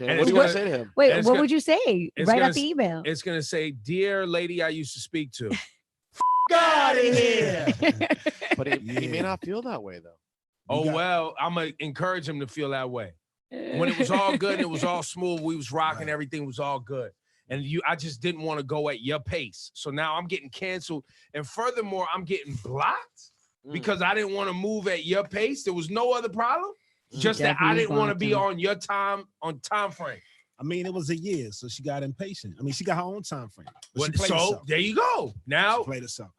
And what do you want to say to him? Wait, what would you say? Right out the email. It's going to say, dear lady I used to speak to. Out of here. But he may not feel that way, though. Oh, well, I'm going to encourage him to feel that way. When it was all good, it was all smooth. We was rocking. Everything was all good. And I just didn't want to go at your pace. So now I'm getting canceled. And furthermore, I'm getting blocked because I didn't want to move at your pace. There was no other problem. Just that I didn't want to be on your time frame. I mean, it was a year, so she got impatient. I mean, she got her own time frame. So there you go. Now, played herself.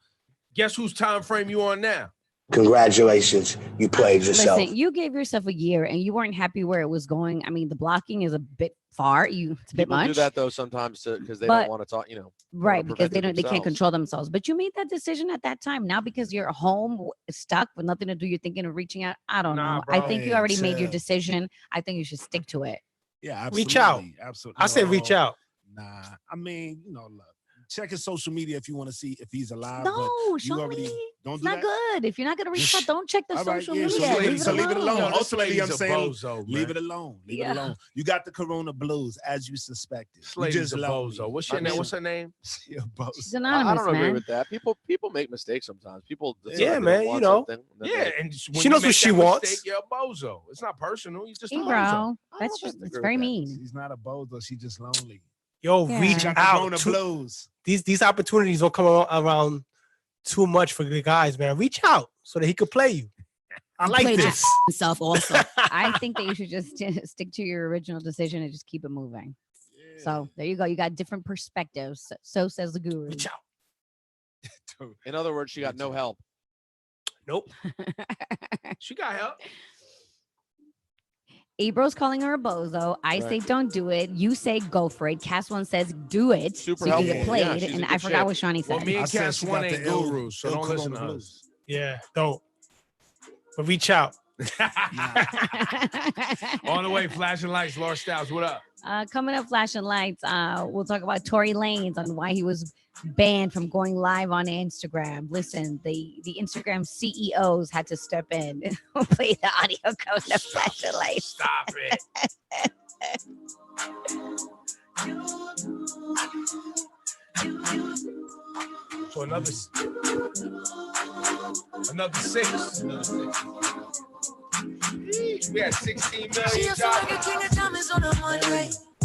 Guess whose time frame you on now? Congratulations, you played yourself. Listen, you gave yourself a year and you weren't happy where it was going. I mean, the blocking is a bit far. It's a bit People much. do that though sometimes because they don't want to talk. Right, because they can't control themselves. But you made that decision at that time. Now because you're home stuck with nothing to do, you're thinking of reaching out. I don't know. Bro. I think you already made your decision. I think you should stick to it. Yeah, absolutely. Reach out. Absolutely. I said reach out. Nah, I mean, look, check his social media if you want to see if he's alive. No, Shawnee, it's not good. If you're not gonna reach out, don't check the social media. So leave it alone. Ultimately, I'm saying bozo, leave it alone. Leave it alone. You got the corona blues as you suspected. You just bozo. What's your name? What's her name? She's anonymous, I don't agree man. with that. People make mistakes sometimes. People man, want something, and she knows what she wants. You're a bozo. It's not personal. You just a Hey, bozo. bro, that's just it's very mean. She's not a bozo. She's just lonely. Yo, reach out. Blues. These opportunities don't come around too much for the guys, man. Reach out so that he could play you. I like this. Himself also. I think that you should just stick to your original decision and just keep it moving. Yeah. So there you go. You got different perspectives. So says the guru. Reach out. In other words, she got no help. Nope. She got help. Ebro's calling her a bozo. I say don't do it. You say go for it. Cass One says do it. Super so you helpful. get played. Yeah, and I forgot what Shawnee said. Well, me and Cass One ain't gurus, so don't listen to us. Yeah, don't. But reach out. On the way, flashing lights. Laura Styles, what up? Coming up, flashing lights. We'll talk about Tory Lanez on why he was banned from going live on Instagram. Listen, the Instagram CEOs had to step in. We'll play the audio coming up, flashing lights. Stop it. So another 6. We had 16 million jobs.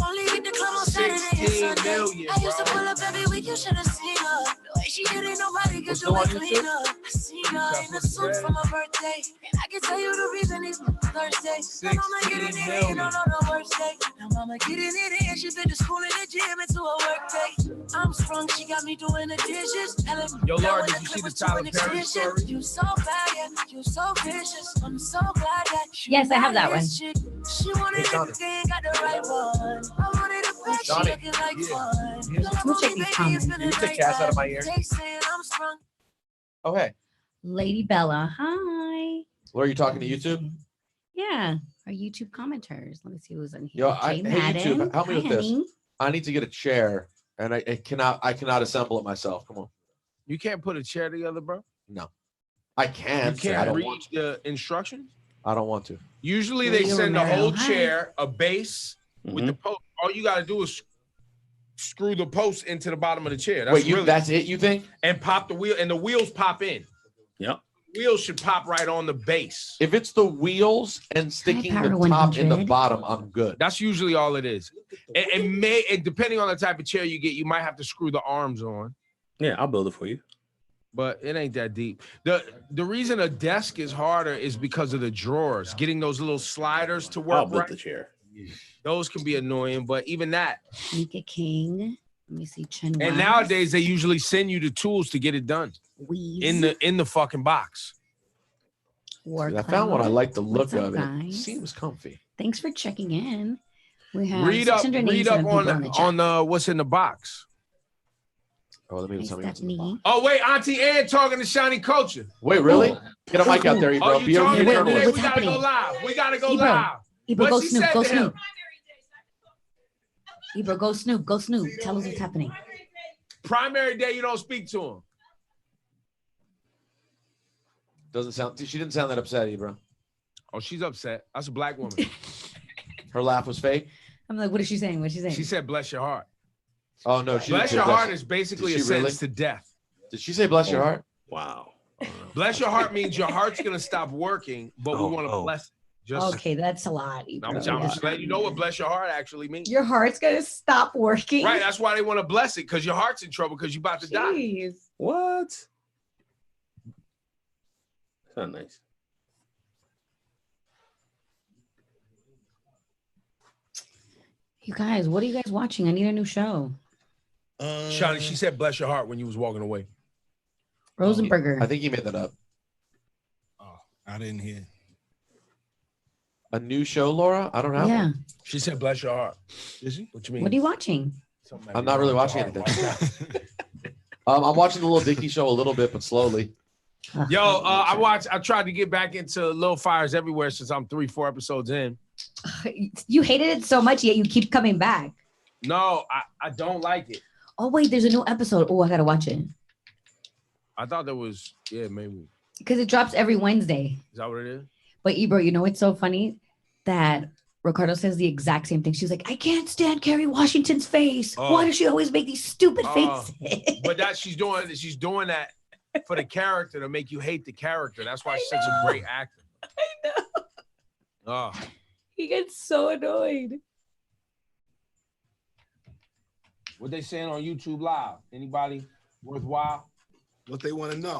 Only hit the club on Saturday and Sunday. I used to pull up every week, you should have seen her. The way she did it, nobody could do it cleaner. I seen her in the suit for my birthday. And I can tell you the reason it's Thursday. Now mama getting it in on the worst day. Now mama getting it in, she been to school in the gym into a work day. I'm sprung, she got me doing the dishes. Yo, Laura, did you see the Tyler Perry story? You so bad, yeah, you so vicious. I'm so glad that yes, I have that one. She wanted everything, got the right one. I wanted a back, she looking like fun. We'll check these comments. Can you take Cass out of my ear? Oh, hey. Lady Bella, hi. Laura, you talking to YouTube? Yeah, our YouTube commenters. Let me see who's in here. Yo, hey, YouTube, help me with this. I need to get a chair, and I cannot assemble it myself. Come on. You can't put a chair together, bro? No. I can. You can't read the instructions? I don't want to. Usually they send a whole chair, a base with the post. All you got to do is screw the post into the bottom of the chair. That's that's it, you think? And pop the wheel, and the wheels pop in. Yep. Wheels should pop right on the base. If it's the wheels and sticking the top and the bottom, I'm good. That's usually all it is. And depending on the type of chair you get, you might have to screw the arms on. Yeah, I'll build it for you. But it ain't that deep. The reason a desk is harder is because of the drawers. Getting those little sliders to work. I'll build the chair. Those can be annoying, but even that. Mika King. Let me see. Chen and nowadays they usually send you the tools to get it done. In the fucking box. I found one I like the look of it. Seems comfy. Thanks for checking in. We have Read up on the what's in the box. Oh, let me tell me what's in the box. Oh, wait, Auntie Ann talking to Shiny Culture. Wait, really? Get a mic out there, Ebro. Oh, you talking? Wait, We gotta go live. We gotta go live. Ebro, What go she Snoop, said go to him? Snoop. Ebro, go Snoop, go Snoop. Tell us what's happening. Primary day, you don't speak to him. Doesn't sound. She didn't sound that upset, Ebro. Oh, she's upset. That's a black woman. Her laugh was fake. I'm like, what is she saying? What is she saying? She said, "Bless your heart." Oh no, she bless didn't your say heart is basically a sentence to death. Did she say bless your heart? Wow. Bless your heart means your heart's gonna stop working, but we want to bless it. Just okay, that's a lot. I'm just letting you know what bless your heart actually means. Your heart's gonna stop working. Right, that's why they want to bless it, because your heart's in trouble because you're about to die. What? That's not nice. You guys, what are you guys watching? I need a new show. Shawnee, she said bless your heart when you was walking away. Rosenberger. I think he made that up. Oh, I didn't hear. A new show, Laura? I don't have Yeah. one. She said bless your heart. Is she? What you mean? What are you watching? I'm not really watching anything. I'm watching the Little Dicky show a little bit, but slowly. Yo, I tried to get back into Little Fires Everywhere since I'm 3-4 episodes in. You hated it so much, yet you keep coming back. No, I don't like it. Oh, wait, there's a new episode. Oh, I gotta watch it. I thought there was, maybe. Because it drops every Wednesday. Is that what it is? But Ebro, you know it's so funny that Ricardo says the exact same thing. She's like, I can't stand Kerry Washington's face. Why does she always make these stupid faces? But she's doing that for the character to make you hate the character. That's why she's such a great actor. I know. Oh. He gets so annoyed. What they saying on YouTube Live? Anybody worthwhile? What they want to know?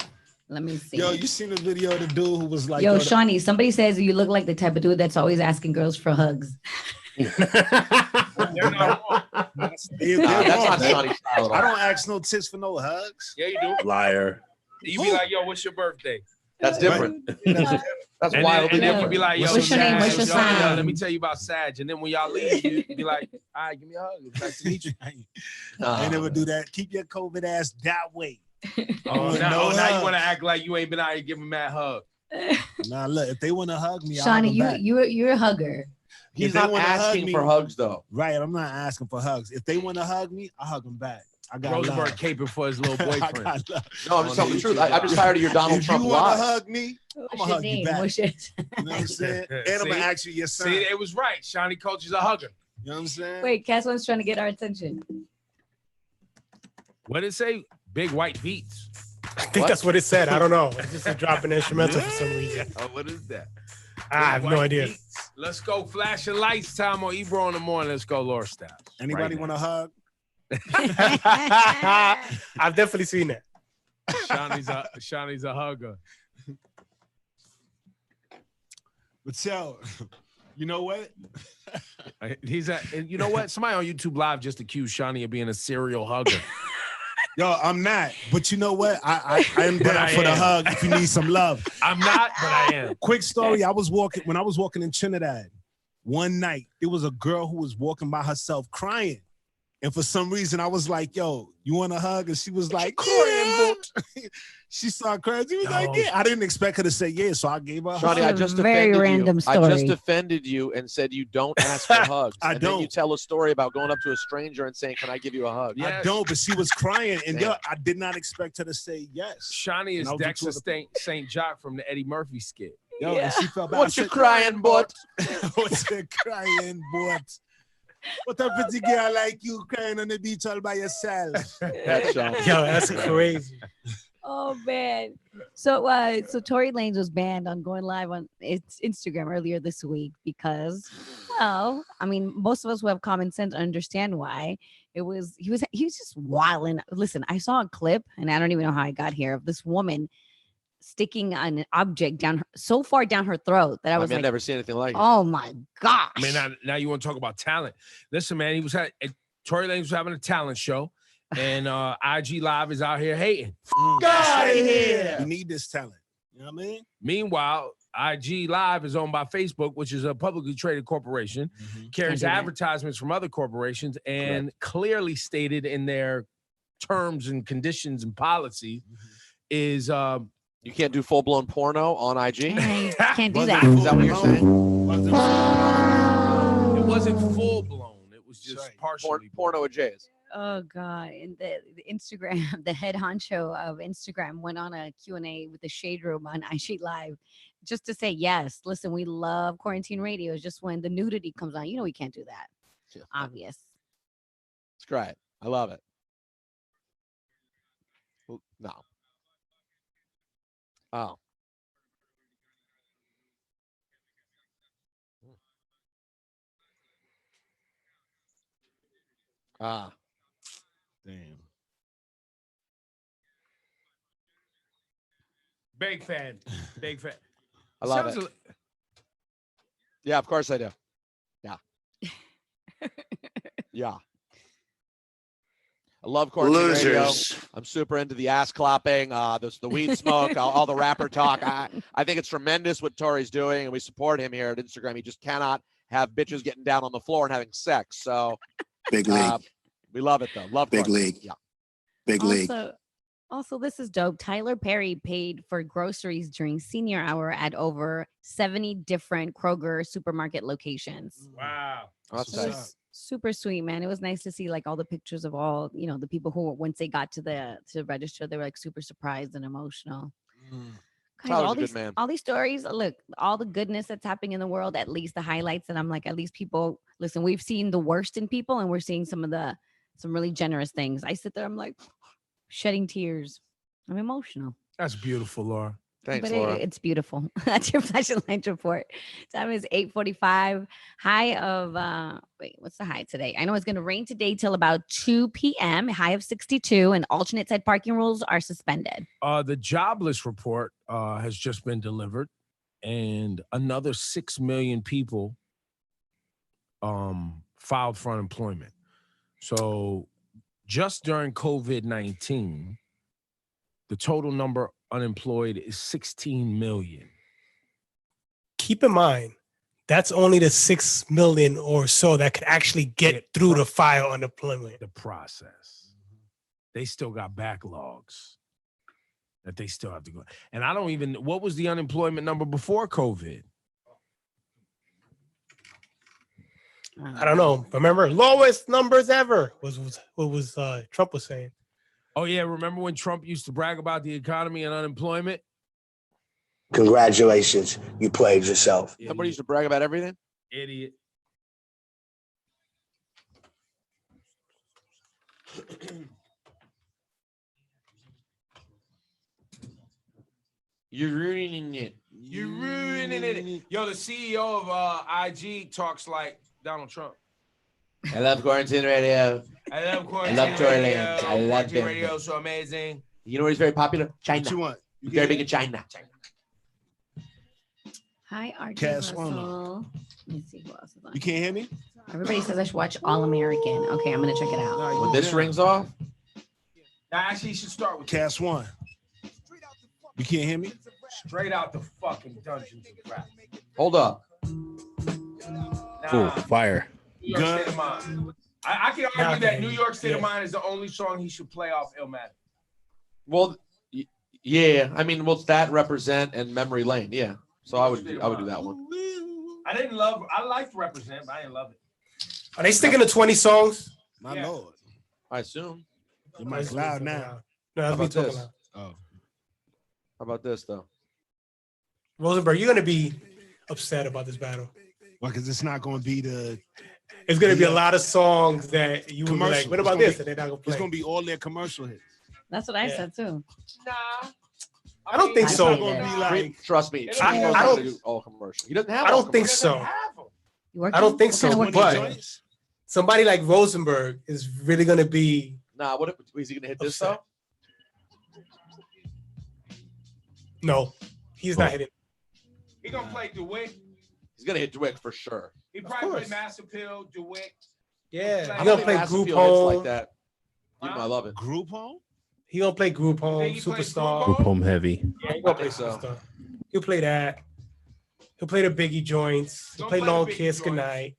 Let me see. Yo, you seen the video of the dude who was like, Yo, Shawnee, somebody says you look like the type of dude that's always asking girls for hugs. They're not wrong. That's not Shawnee's style at all. I don't ask no tits for no hugs. Yeah, you do. Liar. You be like, yo, what's your birthday? That's different. That's and wild. Then, and then you be like, yo, what's your name? What's your sign? Let me tell you about Sag. And then when y'all leave, you be like, all right, give me a hug. It's nice to meet you. I never do that. Keep your COVID ass that way. Oh, now you want to act like you ain't been out here giving Matt a hug. Nah, look, if they want to hug me, Shawnee, I'll you're a hugger. He's not asking for hugs, though. Right, I'm not asking for hugs. If they want to hug me, I'll hug them back. I got Rosenberg caping for his little boyfriend. No, I'm just telling the truth. I'm just tired of your Donald Trump If you want lies. to hug me, I'm going to hug you back. What's You know what I'm saying? And I'm going to ask you your son. See, it was right. Shawnee Coach is a hugger. You know what I'm saying? Wait, Cass one's trying to get our attention. What did it say? Big white beats. I think that's what it said. I don't know. It's just a dropping instrumental for some reason. Oh, what is that? I have no idea. Beats. Let's go flashing lights time on Ebro in the morning. Let's go, Laura Styles. Anybody want a hug? I've definitely seen that. Shawnee's a hugger. But yo, you know what? You know what? Somebody on YouTube Live just accused Shawnee of being a serial hugger. Yo, I'm not. But you know what? I am down for the hug if you need some love. I'm not, but I am. Quick story. When I was walking in Trinidad, one night, there was a girl who was walking by herself crying. And for some reason, I was like, yo, you want a hug? And she was like, yeah. She started crying. She was like, yeah. I didn't expect her to say yeah, so I gave her a hug. Shawnee, I just defended you and said you don't ask for hugs. I and don't. Then you tell a story about going up to a stranger and saying, can I give you a hug? I don't, but she was crying. And yo, I did not expect her to say yes. Shawnee is Dexter St. Jock from the Eddie Murphy skit. Yo, and she felt bad. What you crying, butt? What's you crying, butt? What a pretty girl like you crying on the beach all by yourself. That's Yo, that's crazy. Oh man. So Tory Lanez was banned on going live on its Instagram earlier this week because, well, I mean, most of us who have common sense understand why. He was just wilding. Listen, I saw a clip, and I don't even know how I got here, of this woman sticking an object so far down her throat that I was I've never seen anything like it. Oh my gosh. I mean, now you want to talk about talent. Listen, man, Tory Lanez was having a talent show, and IG Live is out here hating. Get out of here. You need this talent. You know what I mean? Meanwhile, IG Live is owned by Facebook, which is a publicly traded corporation, carries advertisements from other corporations, and clearly stated in their terms and conditions and policy is you can't do full-blown porno on IG. Can't do that. Is that what you're saying? It wasn't full-blown. It was just partially porno with J's. Oh God! And the Instagram, the head honcho of Instagram went on a Q&A with the Shade Room on IG Live, just to say yes. Listen, we love quarantine radio. It's just when the nudity comes on, we can't do that. Obvious. It's great. I love it. Well, no. Oh. Ah. Damn. Big fan. Big fan. I love it. Yeah, of course I do. Yeah. Yeah. I love quarantine radio. I'm super into the ass clapping, the weed smoke, all the rapper talk. I think it's tremendous what Tory's doing, and we support him here at Instagram. He just cannot have bitches getting down on the floor and having sex. So Big league. We love it though. Love Big league. Yeah. Big league. Also, this is dope. Tyler Perry paid for groceries during senior hour at over 70 different Kroger supermarket locations. Wow. That's nice. Super sweet, man. It was nice to see like all the pictures of all, the people who once they got to the register, they were like super surprised and emotional. Guys, Tyler's a good man. All these stories, look, all the goodness that's happening in the world, at least the highlights, and I'm like, at least people, listen, we've seen the worst in people and we're seeing some really generous things. I sit there, I'm like shedding tears. I'm emotional. That's beautiful, Laura. Thanks, But Laura. it's beautiful. That's your flashlight report. Time is 8:45. High of what's the high today? I know it's going to rain today till about 2 p.m. High of 62, and alternate side parking rules are suspended. The jobless report has just been delivered, and another 6 million people filed for unemployment. So just during COVID-19, the total number unemployed is 16 million. Keep in mind, that's only the 6 million or so that could actually get through the file unemployment. The process. They still got backlogs that they still have to go. And I don't even, what was the unemployment number before COVID? I don't know. Remember, lowest numbers ever was what was Trump was saying. Oh, yeah. Remember when Trump used to brag about the economy and unemployment? Congratulations. You played yourself. Somebody used to brag about everything? Idiot. You're ruining it. You're ruining it. Yo, the CEO of IG talks like Donald Trump. I love quarantine radio. I love quarantine I love Tory radio. Lanez. I love Quarantine them. radio is so amazing. You know where he's very popular? China. What you want? Very big in China. Hi, RJ Cass Russell. Let me see who else is on. You can't hear me? Everybody says I should watch All American. Okay, I'm gonna check it out. When this rings off, Actually, you should start with Cass 1. You can't hear me? straight out the fucking Dungeons of Rap. hold up. Ooh, fire. New York State of Mind. I can argue that New York State of Mind is the only song he should play off Illmatic. Well, yeah. I mean, what's that represent and Memory Lane? Yeah. So I would do that one. I liked Represent, but I didn't love it. Are they sticking to 20 songs? My lord. I assume. Your mic's loud now. No, How that's me about talking this? loud. Oh. How about this though? Rosenberg, you're gonna be upset about this battle. Well, because it's not going to be the. It's gonna be a lot of songs that you will be like, commercial. what It's about gonna this? be- And they're not gonna play. It's going to be all their commercial hits. That's what I said too. Nah. I don't think I so. think Going to be like. Trust me. I He knows don't- how to do all commercial. He doesn't have. I all don't think commercial. so. I don't think so. What kind of But joints? somebody like Rosenberg is really gonna be. Nah. What is he gonna hit this Upset. though? No, he's not hitting. He gonna play DeWitt. He's gonna hit Dwick for sure. He probably play course. Mass Appeal, DeWitt. Yeah, How he's gonna many play Mass Group Appeal hits Home. like that. You know, I love it. Group home? He gonna play Group Home, think he plays Superstar. Group home heavy. Yeah, he gonna play so. Superstar. He'll play that. He'll play the Biggie joints. He'll play Don't play the Long Biggie Kiss joints. Goodnight.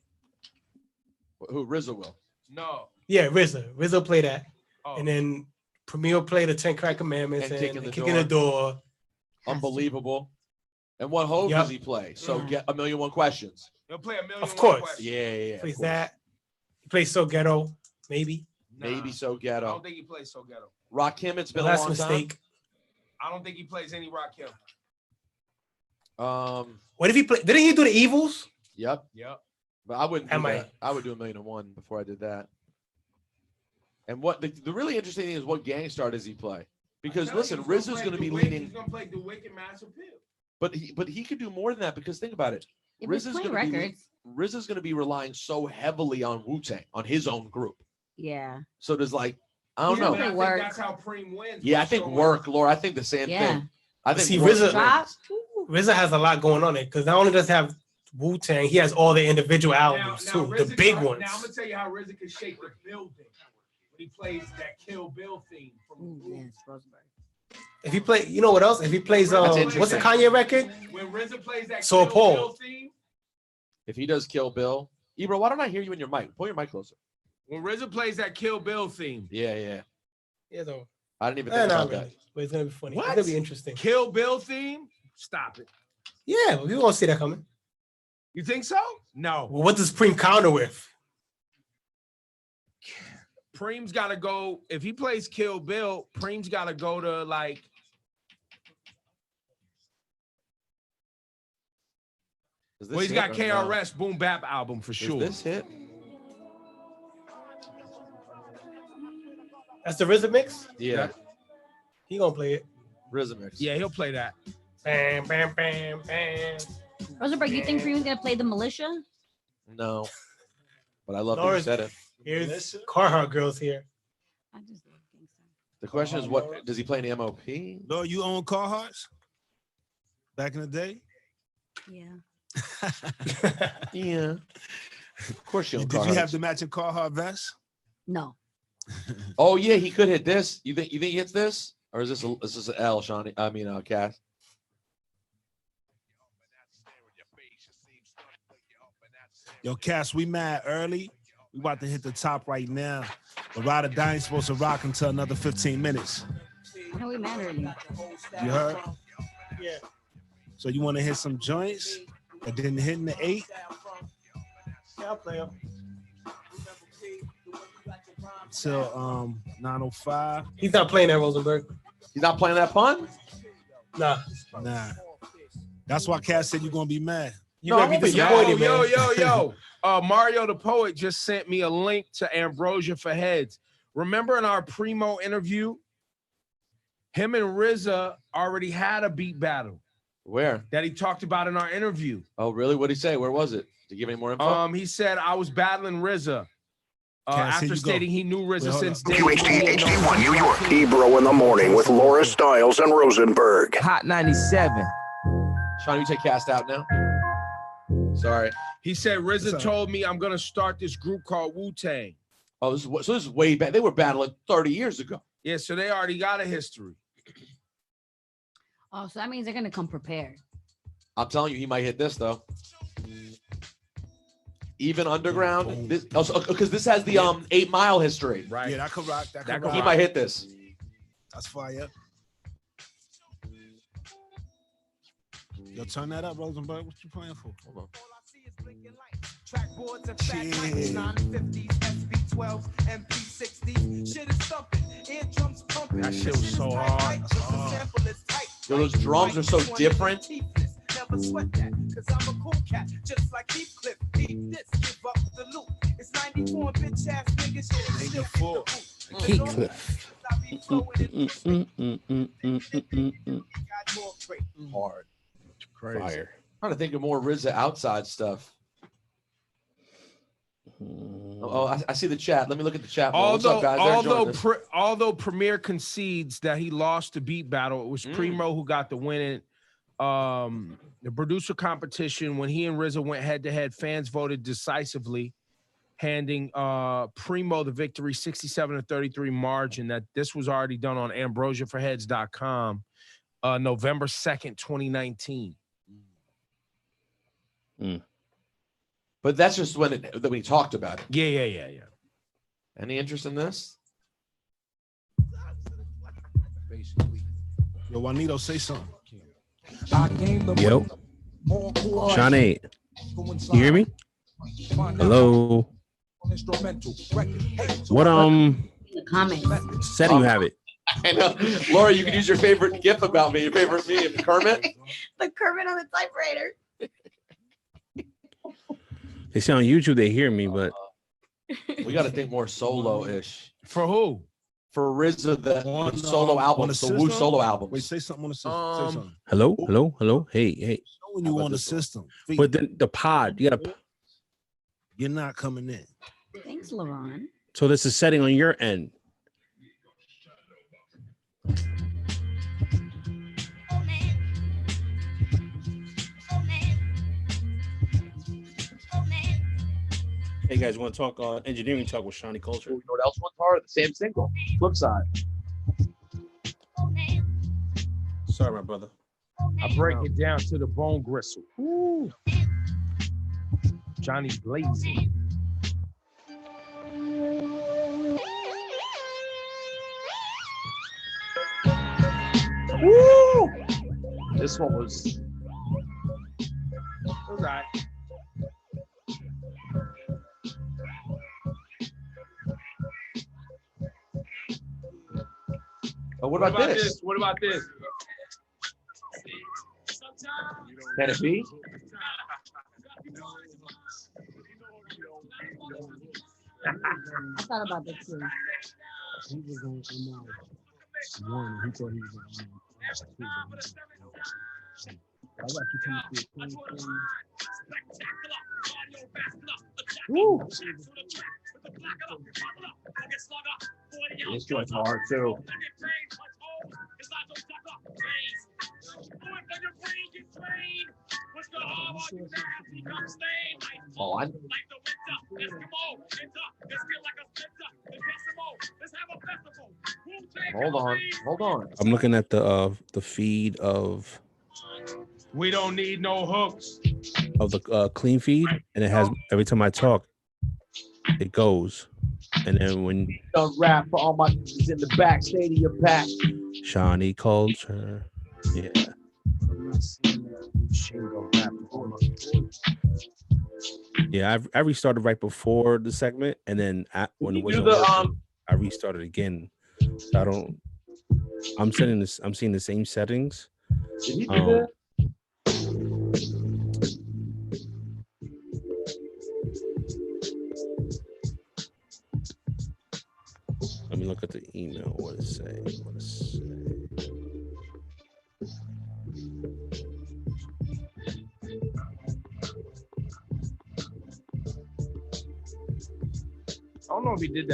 Who RZA will? No. Yeah, RZA. RZA will play that. Oh. And then Premier will play the 10 Crack Commandments And and Kicking the Door. Unbelievable. And what Hov does he play? So get a million one questions. He'll play a million. Of course. Questions. Yeah. Plays that. He plays So Ghetto, maybe. Maybe So I Ghetto. don't think he plays So Ghetto. Rakim, it's been Well, a that's long a mistake. time. I don't think he plays any Rakim. What if he play? Didn't he do the Evils? Yep. But I wouldn't do Am I- that. I would do a million and one before I did that. And what the really interesting thing is, what gang star does he play? Because listen, RZA's going to be leading. He's going to play the Wicked Mass Appeal. But he could do more than that, because think about it. If we play records. RZA's going to be relying so heavily on Wu-Tang, on his own group. Yeah. So there's like, I don't know. I think that's how Preem wins. Yeah, I think work, Laura. I think the same thing. I think See, work RZA has a lot going on it because not only does he have Wu-Tang, he has all the individual albums too, the big ones. Now I'm gonna tell you how RZA can shake the building when he plays that Kill Bill theme from If he play, you know what else? If he plays, what's the Kanye record? When RZA plays that So Kill Paul. Bill theme. If he does Kill Bill, Ebro, why don't I hear you in your mic? Pull your mic closer. When RZA plays that Kill Bill theme. Yeah. Yeah, though. I didn't even think about that. But it's gonna be funny. What? It's gonna be interesting. Kill Bill theme? Stop it. Yeah, but we won't see that coming. You think so? No. Well, what does Preem counter with? Preem's got to go. If he plays Kill Bill, Preem's got to go to like. Well, he's got KRS Boom Bap album for sure. Is this hit? That's the RZA mix? Yeah. He gonna play it. RZA mix. Yeah, he'll play that. Bam, bam, bam, bam. Rosenberg, you think Preem's gonna play the Militia? No. But I love that you Lawrence, said it. Here's Carhartt girls here. The question is, what does he play in the MOP? No, you own Carhartts? Back in the day? Yeah. Yeah. Of course you own Did you have Carhartts. the matching Carhartt vest? No. Oh yeah, he could hit this. You think he hits this, or is this an L, Shawnee? I mean, Cass. Yo, Cass, we mad early. We about to hit the top right now. But Ride or Die ain't supposed to rock until another 15 minutes. I know we mad early. You heard? Yeah. So you want to hit some joints that didn't hit in the 8? Yeah, I'll play him. Till 9:05. He's not playing that, Rosenberg. He's not playing that pun? Nah. That's why Cass said you're gonna be mad. You're gonna be disappointed, man. Yo. Mario the Poet just sent me a link to Ambrosia for Heads. Remember in our Primo interview, him and RZA already had a beat battle. Where? That he talked about in our interview. Oh, really? What did he say? Where was it? Did he give any more info? He said, I was battling RZA. After stating he knew RZA since day QHD HD1 New York. Ebro in the morning with Laura Stiles and Rosenberg. Hot 97. Sean, you take Cast out now. Sorry. He said RZA told me I'm gonna start this group called Wu-Tang. Oh, this is way back. They were battling 30 years ago. Yeah, so they already got a history. Oh, so that means they're gonna come prepared. I'm telling you, he might hit this though. Even underground, because this has the 8 Mile history. Right. Yeah, that could rock. That could rock. He might hit this. That's fire. Yo, turn that up, Rosenberg. What you playing for? Hold on. Trackboards and fat 950s, SB12, MP60. Shit is thumping, eardrums pumping. That shit was so hard. Yo, those drums are so different. Never sweat that, cause I'm a cool cat, just like Heathcliff. Need this, give up the loot. It's 94 bitch ass niggas, shit is still Heathcliff. Hard. Crazy. Fire. I'm trying to think of more RZA outside stuff. Oh, I see the chat. Let me look at the chat. What's up, guys? Although Premier concedes that he lost the beat battle, it was Primo who got the win in the producer competition. When he and RZA went head to head, fans voted decisively. handing Primo the victory, 67-33 margin. That this was already done on AmbrosiaForHeads.com, November 2nd, 2019. But that's just when we talked about it. Yeah. Any interest in this? Yo, Juanito, say something. Yo. Shawnee. You hear me? Hello. What comments setting you have it? I know. Laura, you can use your favorite GIF about me, your favorite meme, Kermit. The Kermit on the typewriter. They say on YouTube they hear me, but we got to think more solo-ish. For who? For RZA, the solo album, the Wu solo album. Wait, say something on the system. Say something. Hello. Hey. When you on the system, but the pod, you gotta. You're not coming in. Thanks, LaRon. So this is setting on your end. Hey guys, want to talk engineering talk with Shawnee Culture? You know what else one's hard? The same single. Flip side. Sorry, my brother. I break it down to the bone gristle. Ooh. Johnny's blazing. Woo! This one was all right. But what about this? What about this? Can it be? I thought about this too. He was on one. He thought he was on I got you coming through. Woo! This joint's hard too. Oh, Hold on. I'm looking at the feed of We don't need no hooks. the clean feed, and it has every time I talk, it goes, and then when Done rap for all my niggas in the back, stadium pack. Shawnee Culture, yeah. Yeah, I restarted right before the segment, and then when it was I restarted again. So I'm seeing the same settings. Did he do that? Let me look at the email. What it say? I don't know if he did that.